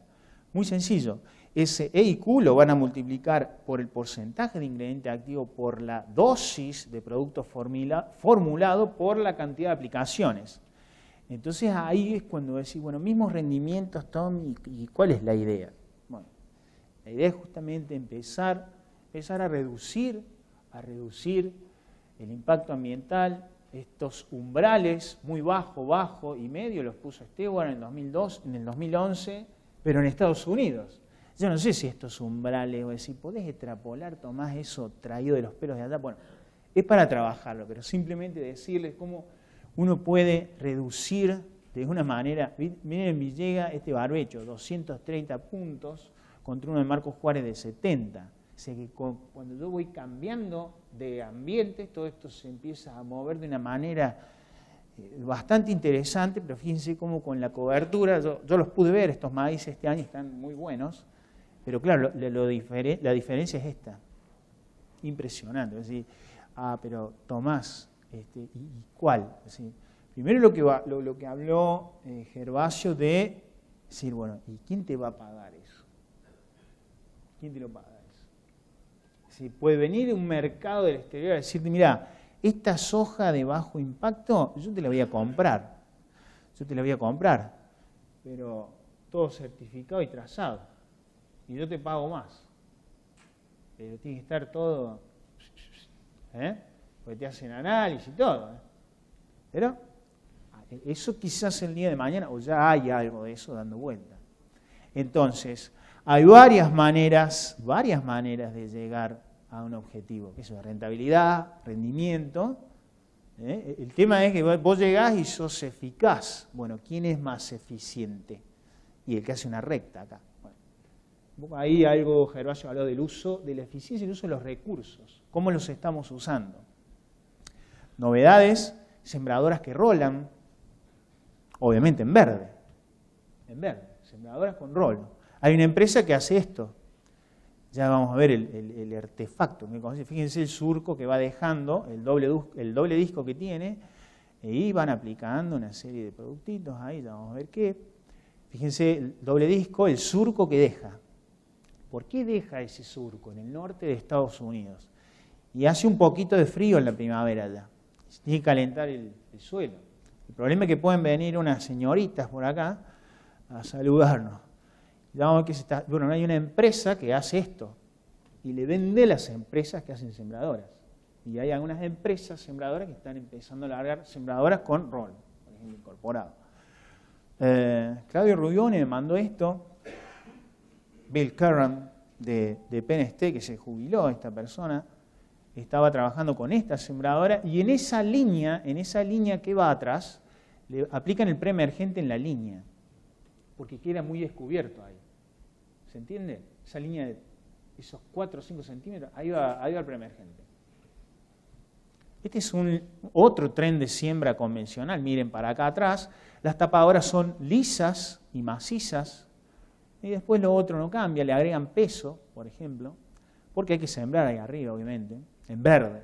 Muy sencillo. Ese EIQ lo van a multiplicar por el porcentaje de ingrediente activo por la dosis de producto formulado por la cantidad de aplicaciones. Entonces ahí es cuando decís, bueno, mismos rendimientos, Tom, ¿y cuál es la idea? Bueno, la idea es justamente empezar a reducir el impacto ambiental, estos umbrales muy bajo y medio, los puso Stewart en el 2011, pero en Estados Unidos. Yo no sé si estos umbrales, o decir, ¿podés extrapolar, Tomás, eso traído de los pelos de allá? Bueno, es para trabajarlo, pero simplemente decirles cómo uno puede reducir de una manera. Miren en Villegas este barbecho, 230 puntos contra uno de Marcos Juárez de 70. O sea que cuando yo voy cambiando de ambiente, todo esto se empieza a mover de una manera bastante interesante, pero fíjense cómo con la cobertura, yo los pude ver, estos maíces este año están muy buenos, pero claro, la diferencia es esta. Impresionante. Es decir, pero Tomás, ¿y cuál? Es decir, primero lo que habló Gervasio de decir, bueno, ¿y quién te va a pagar eso? ¿Quién te lo paga eso? Es decir, puede venir un mercado del exterior a decirte, mira, esta soja de bajo impacto, yo te la voy a comprar. Pero todo certificado y trazado. Y yo te pago más. Pero tiene que estar todo Porque te hacen análisis y todo. Pero eso quizás el día de mañana, o ya hay algo de eso dando vuelta. Entonces, hay varias maneras de llegar a un objetivo, que eso es rentabilidad, rendimiento. El tema es que vos llegás y sos eficaz. Bueno, ¿quién es más eficiente? Y el que hace una recta acá. Bueno, ahí algo Gervasio habló del uso, de la eficiencia y el uso de los recursos. ¿Cómo los estamos usando? Novedades, sembradoras que rolan, obviamente en verde, sembradoras con rolo. Hay una empresa que hace esto. Ya vamos a ver el artefacto. Fíjense el surco que va dejando, el doble disco que tiene, y van aplicando una serie de productitos ahí, ya vamos a ver qué. Fíjense el doble disco, el surco que deja. ¿Por qué deja ese surco en el norte de Estados Unidos? Y hace un poquito de frío en la primavera ya. Se tiene que calentar el suelo. El problema es que pueden venir unas señoritas por acá a saludarnos. Vamos a ver bueno, hay una empresa que hace esto y le vende a las empresas que hacen sembradoras. Y hay algunas empresas sembradoras que están empezando a largar sembradoras con rol, por ejemplo, incorporado. Claudio Rubione me mandó esto. Bill Curran de Penn State, que se jubiló esta persona, estaba trabajando con esta sembradora y en esa línea que va atrás, le aplican el preemergente en la línea, porque queda muy descubierto ahí. ¿Se entiende? Esa línea de esos 4 o 5 centímetros, ahí va el preemergente. Este es otro tren de siembra convencional. Miren para acá atrás, las tapadoras son lisas y macizas, y después lo otro no cambia, le agregan peso, por ejemplo, porque hay que sembrar ahí arriba, obviamente, en verde.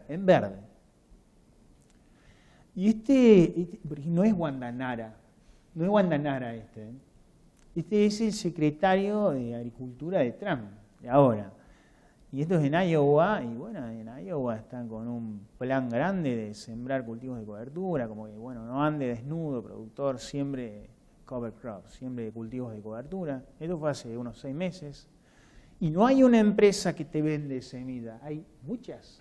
Y este no es Guandanara, este. Este es el secretario de Agricultura de Trump, de ahora. Y esto es en Iowa, y bueno, en Iowa están con un plan grande de sembrar cultivos de cobertura, como que, bueno, no ande desnudo, productor, siembre cover crops, siembre cultivos de cobertura. Esto fue hace unos 6 meses. Y no hay una empresa que te vende semilla. Hay muchas.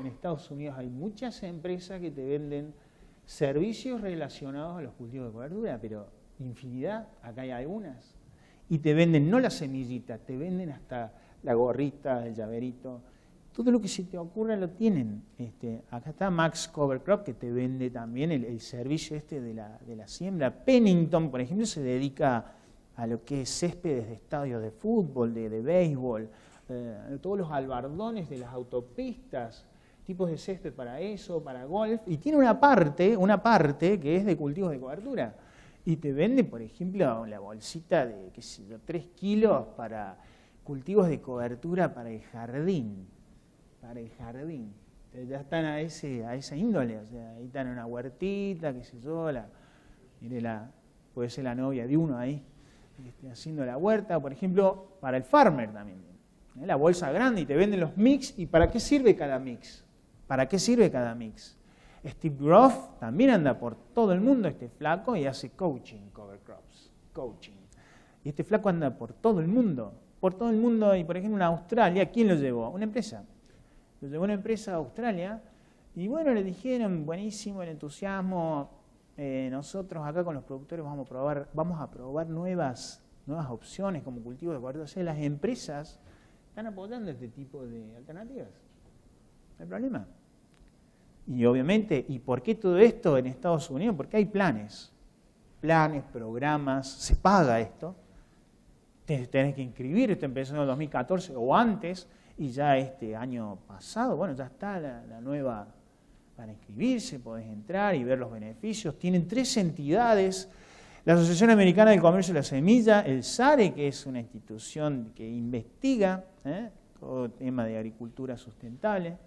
En Estados Unidos hay muchas empresas que te venden servicios relacionados a los cultivos de cobertura, pero infinidad, acá hay algunas. Y te venden no la semillita, te venden hasta la gorrita, el llaverito. Todo lo que se te ocurra lo tienen. Acá está Max Cover Crop, que te vende también el servicio de la siembra. Pennington, por ejemplo, se dedica a lo que es céspedes de estadios de fútbol, de béisbol, todos los albardones de las autopistas, tipos de césped para eso, para golf, y tiene una parte que es de cultivos de cobertura. Y te vende, por ejemplo, la bolsita de, 3 kilos para cultivos de cobertura para el jardín. Ya están a esa índole, o sea, ahí están en una huertita, qué sé yo, puede ser la novia de uno ahí, haciendo la huerta, por ejemplo, para el farmer también. La bolsa grande y te venden los mix. ¿Y para qué sirve cada mix? Steve Groff también anda por todo el mundo, este flaco, y hace coaching, cover crops, coaching. Y este flaco anda por todo el mundo, y por ejemplo en Australia, ¿quién lo llevó? Una empresa. Lo llevó una empresa a Australia, y bueno, le dijeron, buenísimo el entusiasmo, nosotros acá con los productores vamos a probar nuevas opciones como cultivos de cobertura. O sea, las empresas están apoyando este tipo de alternativas. No hay problema. Y obviamente, ¿y por qué todo esto en Estados Unidos? Porque hay planes, programas, se paga esto. Tenés que inscribir, esto empezó en el 2014 o antes, y ya este año pasado, bueno, ya está la nueva para inscribirse, podés entrar y ver los beneficios. Tienen 3 entidades: la Asociación Americana del Comercio de la Semilla, el SARE, que es una institución que investiga todo el tema de agricultura sustentable.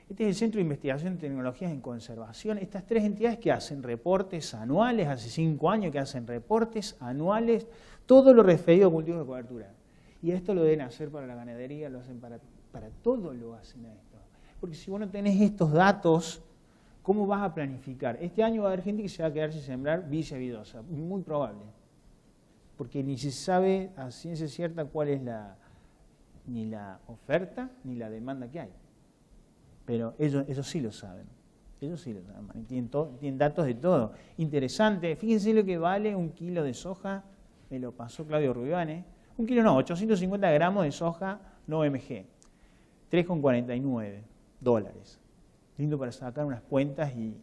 Este es el Centro de Investigación de Tecnologías en Conservación. Estas 3 entidades que hacen reportes anuales, hace 5 años que hacen reportes anuales, todo lo referido a cultivos de cobertura. Y esto lo deben hacer para la ganadería, lo hacen para todo, lo hacen a esto. Porque si vos no tenés estos datos, ¿cómo vas a planificar? Este año va a haber gente que se va a quedar sin sembrar vicia vidosa, muy probable. Porque ni se sabe a ciencia cierta cuál es ni la oferta ni la demanda que hay. pero ellos sí lo saben. Ellos sí lo saben, tienen datos de todo. Interesante, fíjense lo que vale 1 kilo de soja, me lo pasó Claudio Ruibane. 1 kilo no, 850 gramos de soja no OMG, $3,49. Lindo para sacar unas cuentas y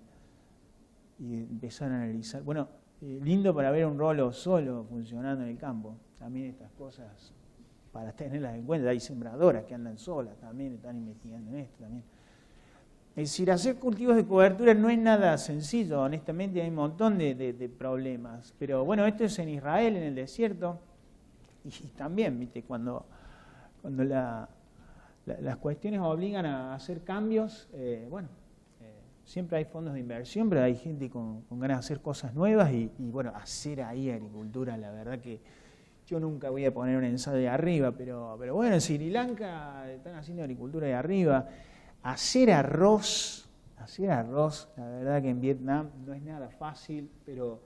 empezar a analizar. Bueno, lindo para ver un rolo solo funcionando en el campo. También estas cosas para tenerlas en cuenta. Hay sembradoras que andan solas también, están investigando en esto también. Es decir, hacer cultivos de cobertura no es nada sencillo, honestamente hay un montón de problemas. Pero bueno, esto es en Israel, en el desierto, y también, ¿viste? Cuando las cuestiones obligan a hacer cambios, siempre hay fondos de inversión, pero hay gente con ganas de hacer cosas nuevas y bueno, hacer ahí agricultura, la verdad que yo nunca voy a poner un ensayo de arriba, pero bueno, en Sri Lanka están haciendo agricultura de arriba. Hacer arroz, la verdad que en Vietnam no es nada fácil, pero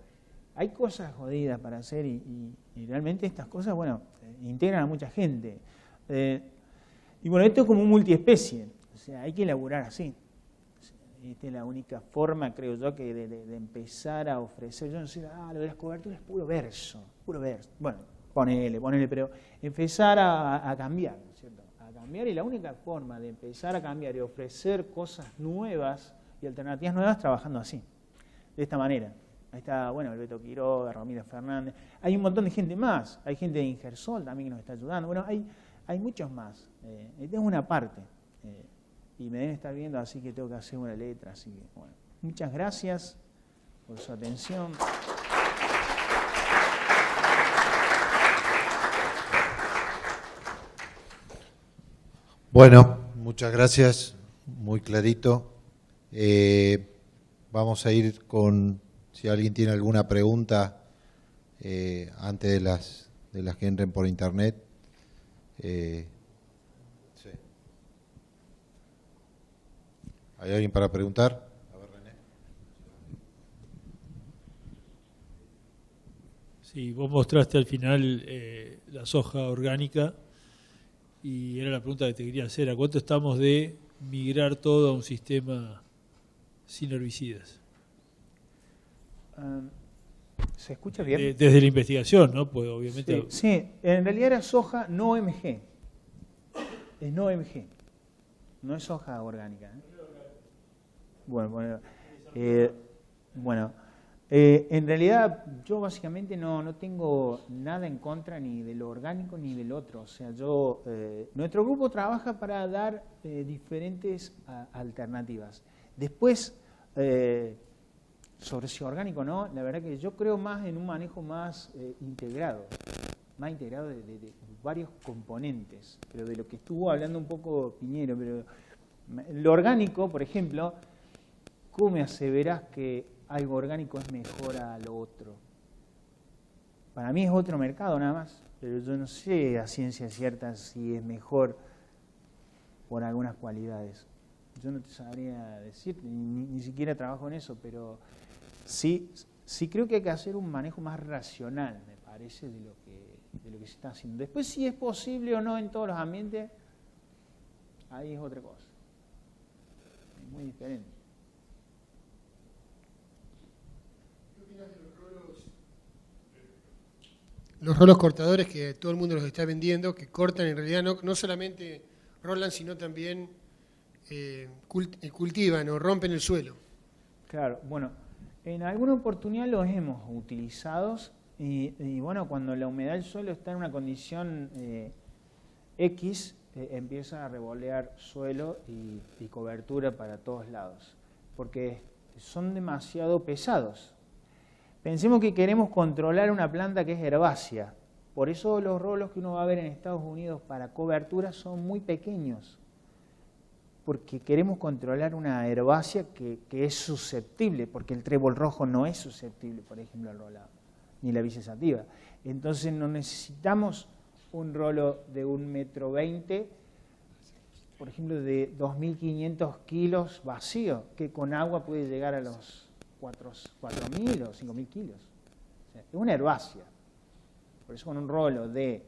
hay cosas jodidas para hacer y realmente estas cosas, bueno, integran a mucha gente. Y bueno, esto es como un multiespecie, o sea, hay que elaborar así. Esta es la única forma, creo yo, que de empezar a ofrecer. Yo no sé, lo de las coberturas es puro verso. Bueno, ponele, pero empezar a cambiar, ¿no es cierto? A cambiar, y la única forma de empezar a cambiar y ofrecer cosas nuevas y alternativas nuevas trabajando así, de esta manera. Ahí está, bueno, el Beto Quiroga, Romina Fernández. Hay un montón de gente más. Hay gente de Ingersol también que nos está ayudando. Bueno, hay muchos más. Esta es una parte. Y me deben estar viendo, así que tengo que hacer una letra. Así que, bueno, muchas gracias por su atención. Bueno, muchas gracias, muy clarito. Vamos a ir con, si alguien tiene alguna pregunta antes de las que entren por internet. Sí. ¿Hay alguien para preguntar? A ver, René. Sí, vos mostraste al final la soja orgánica y era la pregunta que te quería hacer. ¿A cuánto estamos de migrar todo a un sistema sin herbicidas? ¿Se escucha bien? Desde la investigación, ¿no? Pues obviamente. Sí, en realidad era soja no OMG. Es no OMG. No es soja orgánica. Bueno, en realidad yo básicamente no tengo nada en contra ni de lo orgánico ni del otro. O sea, nuestro grupo trabaja para dar diferentes alternativas. Después, sobre si orgánico o no, la verdad que yo creo más en un manejo más integrado de varios componentes. Pero de lo que estuvo hablando un poco Piñero, pero lo orgánico, por ejemplo, ¿cómo me aseverás que algo orgánico es mejor a lo otro? Para mí es otro mercado nada más, pero yo no sé a ciencia cierta si es mejor por algunas cualidades. Yo no te sabría decir, ni siquiera trabajo en eso, pero sí creo que hay que hacer un manejo más racional, me parece, de lo que se está haciendo. Después, si es posible o no en todos los ambientes, ahí es otra cosa. Es muy diferente. Los rolos cortadores que todo el mundo los está vendiendo, que cortan en realidad no solamente rolan, sino también cultivan o rompen el suelo. Claro, bueno, en alguna oportunidad los hemos utilizado y bueno, cuando la humedad del suelo está en una condición X, empieza a revolear suelo y cobertura para todos lados, porque son demasiado pesados. Pensemos que queremos controlar una planta que es herbácea. Por eso los rolos que uno va a ver en Estados Unidos para cobertura son muy pequeños. Porque queremos controlar una herbácea que es susceptible, porque el trébol rojo no es susceptible, por ejemplo, al rolado, ni la vicia sativa. Entonces no necesitamos un rolo de 1,20 m, por ejemplo, de 2.500 kilos vacío, que con agua puede llegar a los 4.000 o 5.000 kilos. O sea, es una herbácea. Por eso con un rolo de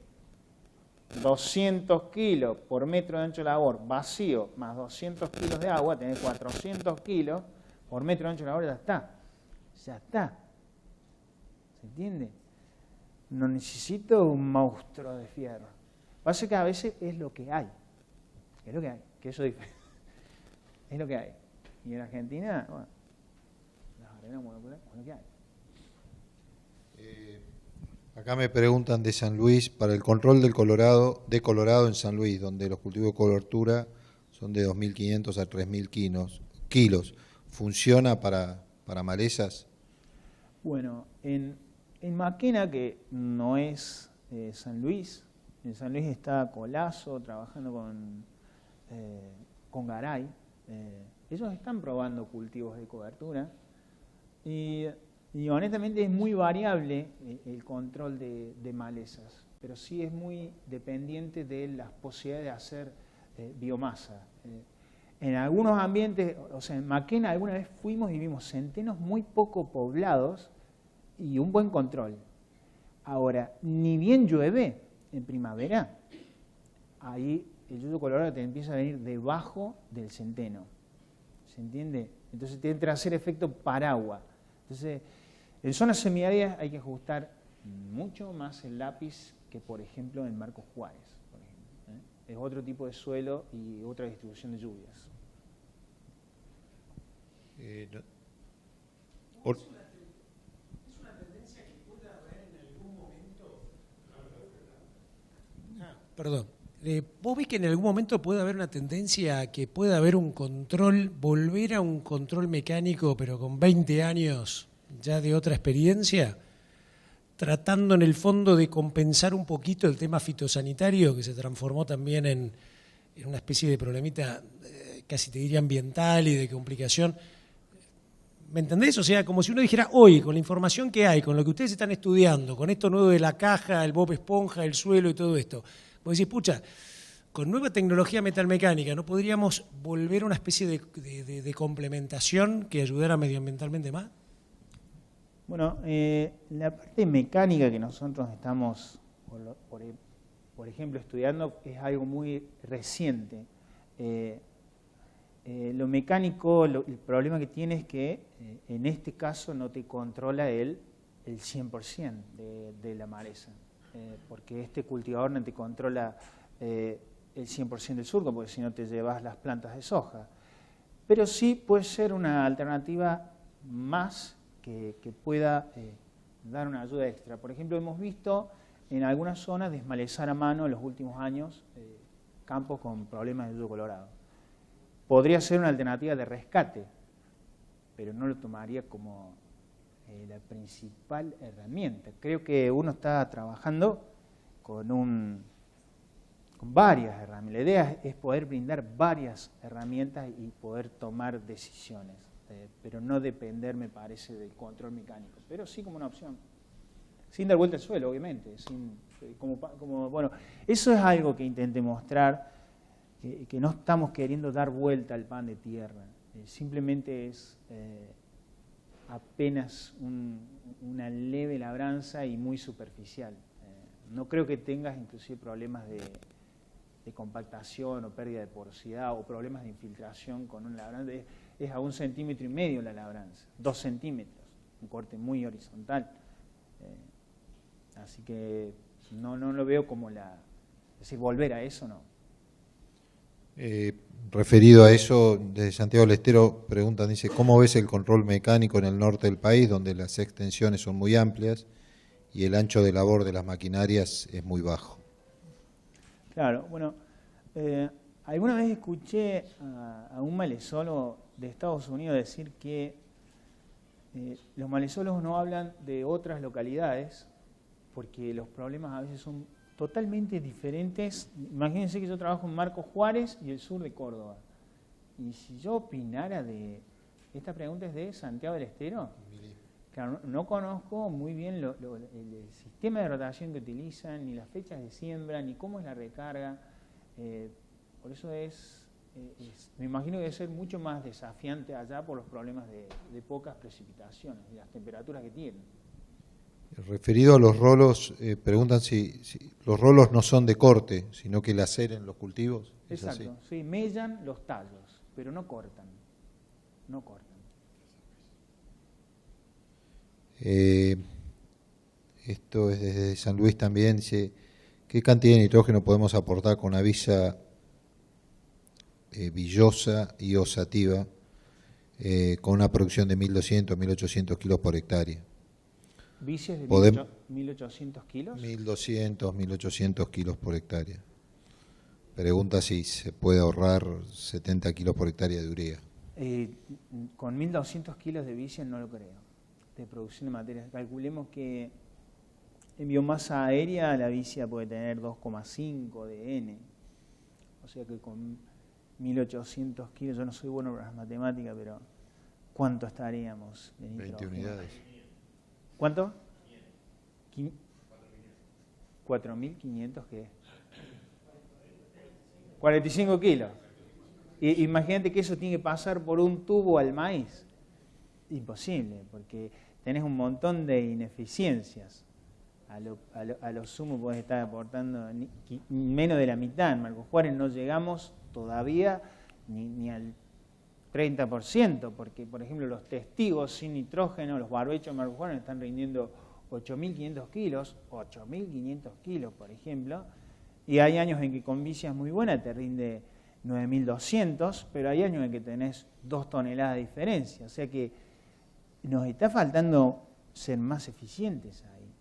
200 kilos por metro de ancho de labor vacío, más 200 kilos de agua, tenés 400 kilos por metro de ancho de labor, ya está. Ya está. ¿Se entiende? No necesito un monstruo de fierro. Pasa que a veces es lo que hay. Es lo que hay, que eso es diferente. Es lo que hay. Y en Argentina, bueno, las arenas moleculares es lo que hay. Acá me preguntan de San Luis, para el control de Colorado en San Luis, donde los cultivos de cobertura son de 2.500 a 3.000 kilos. ¿Funciona para malezas? Bueno, en Maquena, que no es San Luis, en San Luis está Colazo trabajando con Garay. Ellos están probando cultivos de cobertura y honestamente es muy variable el control de malezas, pero sí es muy dependiente de las posibilidades de hacer biomasa. En algunos ambientes, o sea, en Maquena alguna vez fuimos y vimos centenos muy poco poblados y un buen control. Ahora, ni bien llueve en primavera, ahí el yuyo colorado te empieza a venir debajo del centeno. ¿Se entiende? Entonces te entra a hacer efecto paraguas. Entonces, en zonas semiáridas hay que ajustar mucho más el lápiz que, por ejemplo, en Marcos Juárez. Por ejemplo, Es otro tipo de suelo y otra distribución de lluvias. ¿Es una tendencia que pueda haber en algún momento? Perdón. ¿Vos ves que en algún momento puede haber una tendencia a que pueda haber un control, volver a un control mecánico, pero con 20 años ya de otra experiencia, tratando en el fondo de compensar un poquito el tema fitosanitario, que se transformó también en una especie de problemita, casi te diría ambiental y de complicación? ¿Me entendés? O sea, como si uno dijera hoy, con la información que hay, con lo que ustedes están estudiando, con esto nuevo de la caja, el Bob Esponja, el suelo y todo esto, vos decís, pucha, con nueva tecnología metalmecánica, ¿no podríamos volver a una especie de complementación que ayudara medioambientalmente más? Bueno, la parte mecánica que nosotros estamos, por ejemplo, estudiando es algo muy reciente. Lo mecánico, el problema que tiene es que en este caso no te controla el 100% de la maleza, porque este cultivador no te controla el 100% del surco, porque si no te llevas las plantas de soja. Pero sí puede ser una alternativa más que pueda dar una ayuda extra. Por ejemplo, hemos visto en algunas zonas desmalezar a mano en los últimos años campos con problemas de yuyo colorado. Podría ser una alternativa de rescate, pero no lo tomaría como la principal herramienta. Creo que uno está trabajando con varias herramientas. La idea es poder brindar varias herramientas y poder tomar decisiones, pero no depender, me parece, del control mecánico, pero sí como una opción. Sin dar vuelta al suelo, obviamente. Bueno, eso es algo que intenté mostrar, que no estamos queriendo dar vuelta al pan de tierra, simplemente es apenas una leve labranza y muy superficial. No creo que tengas inclusive problemas de compactación o pérdida de porosidad o problemas de infiltración con una labranza. Es a 1,5 centímetros la labranza, 2 centímetros, un corte muy horizontal. Así que no lo veo como es decir, volver a eso no. Referido a eso, desde Santiago del Estero preguntan, dice, ¿cómo ves el control mecánico en el norte del país, donde las extensiones son muy amplias y el ancho de labor de las maquinarias es muy bajo? Claro, bueno, alguna vez escuché a un malezólogo de Estados Unidos decir que los malezólogos no hablan de otras localidades porque los problemas a veces son totalmente diferentes. Imagínense que yo trabajo en Marcos Juárez y el sur de Córdoba. Y si yo opinara de... Esta pregunta es de Santiago del Estero. Claro, no conozco muy bien el sistema de rotación que utilizan, ni las fechas de siembra, ni cómo es la recarga. Por eso me imagino que debe ser mucho más desafiante allá por los problemas de pocas precipitaciones y las temperaturas que tienen. Referido a los rolos, preguntan si los rolos no son de corte, sino que laceren los cultivos. ¿Es así? Exacto, sí, mellan los tallos, pero no cortan. No cortan. Esto es desde San Luis también. Dice, ¿qué cantidad de nitrógeno podemos aportar con Avisa villosa y osativa con una producción de 1.200, 1.800 kilos por hectárea? ¿Vices de 1.800 kilos? 1.200, 1.800 kilos por hectárea. Pregunta si se puede ahorrar 70 kilos por hectárea de urea. Con 1.200 kilos de vices no lo creo, de producción de materias. Calculemos que en biomasa aérea la vicia puede tener 2,5 de N. O sea que con 1.800 kilos, yo no soy bueno para las matemáticas, pero ¿cuánto estaríamos de nitrógeno? 20 unidades. ¿Cuánto? 4.500, ¿qué? 45 kilos. Imagínate que eso tiene que pasar por un tubo al maíz. Imposible, porque tenés un montón de ineficiencias. A lo sumo podés estar aportando menos de la mitad. En Marcos Juárez no llegamos todavía ni al 30%, porque, por ejemplo, los testigos sin nitrógeno, los barbechos de Marcos Juárez están rindiendo 8.500 kilos, por ejemplo, y hay años en que con vicia es muy buena, te rinde 9.200, pero hay años en que tenés 2 toneladas de diferencia, o sea que nos está faltando ser más eficientes ahí,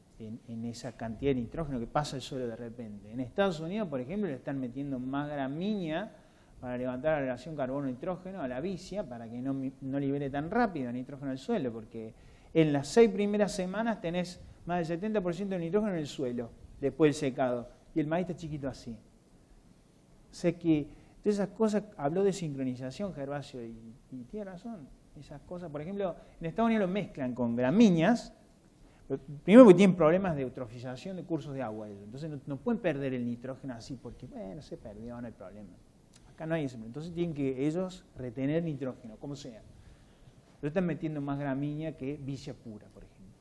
en esa cantidad de nitrógeno que pasa el suelo de repente. En Estados Unidos, por ejemplo, le están metiendo más gramínea para levantar la relación carbono-nitrógeno a la vicia, para que no libere tan rápido nitrógeno al suelo, porque en las 6 primeras semanas tenés más del 70% de nitrógeno en el suelo, después del secado, y el maíz está chiquito así. O sea que de esas cosas, habló de sincronización Gervasio, y tiene razón. Esas cosas, por ejemplo, en Estados Unidos lo mezclan con gramíneas, primero porque tienen problemas de eutrofización de cursos de agua, entonces no pueden perder el nitrógeno así, porque bueno, se perdió, no hay problema. Acá no hay eso, entonces tienen que ellos retener nitrógeno, como sea. Pero están metiendo más gramínea que vicia pura, por ejemplo.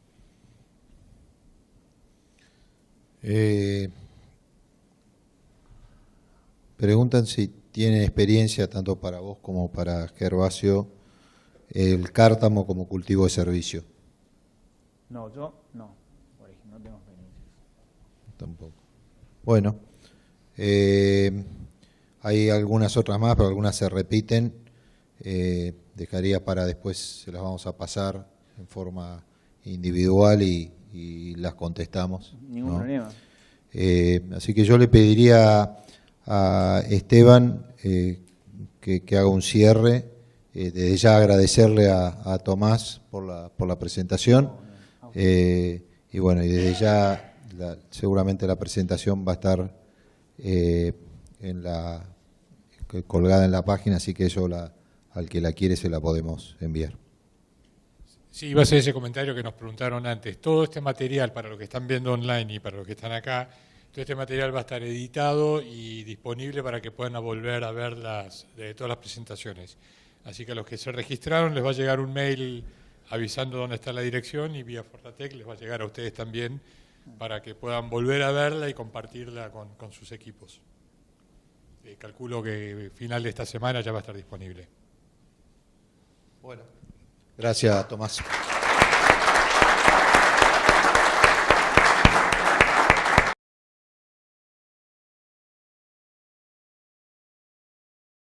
Preguntan si tienen experiencia, tanto para vos como para Gervasio, el cártamo como cultivo de servicio. No, yo no, por ejemplo, no tengo experiencia. Tampoco. Bueno, hay algunas otras más, pero algunas se repiten. Dejaría para después, se las vamos a pasar en forma individual y las contestamos. Ningún problema. Así que yo le pediría a Esteban que haga un cierre. Desde ya agradecerle a Tomás por la presentación. Y bueno, y desde ya seguramente la presentación va a estar colgada en la página, así que eso al que la quiere se la podemos enviar. Sí, iba a ser ese comentario que nos preguntaron antes. Todo este material, para los que están viendo online y para los que están acá, todo este material va a estar editado y disponible para que puedan volver a ver todas las presentaciones. Así que a los que se registraron les va a llegar un mail avisando dónde está la dirección, y vía Fortatec les va a llegar a ustedes también para que puedan volver a verla y compartirla con sus equipos. Calculo que final de esta semana ya va a estar disponible. Bueno, gracias, Tomás.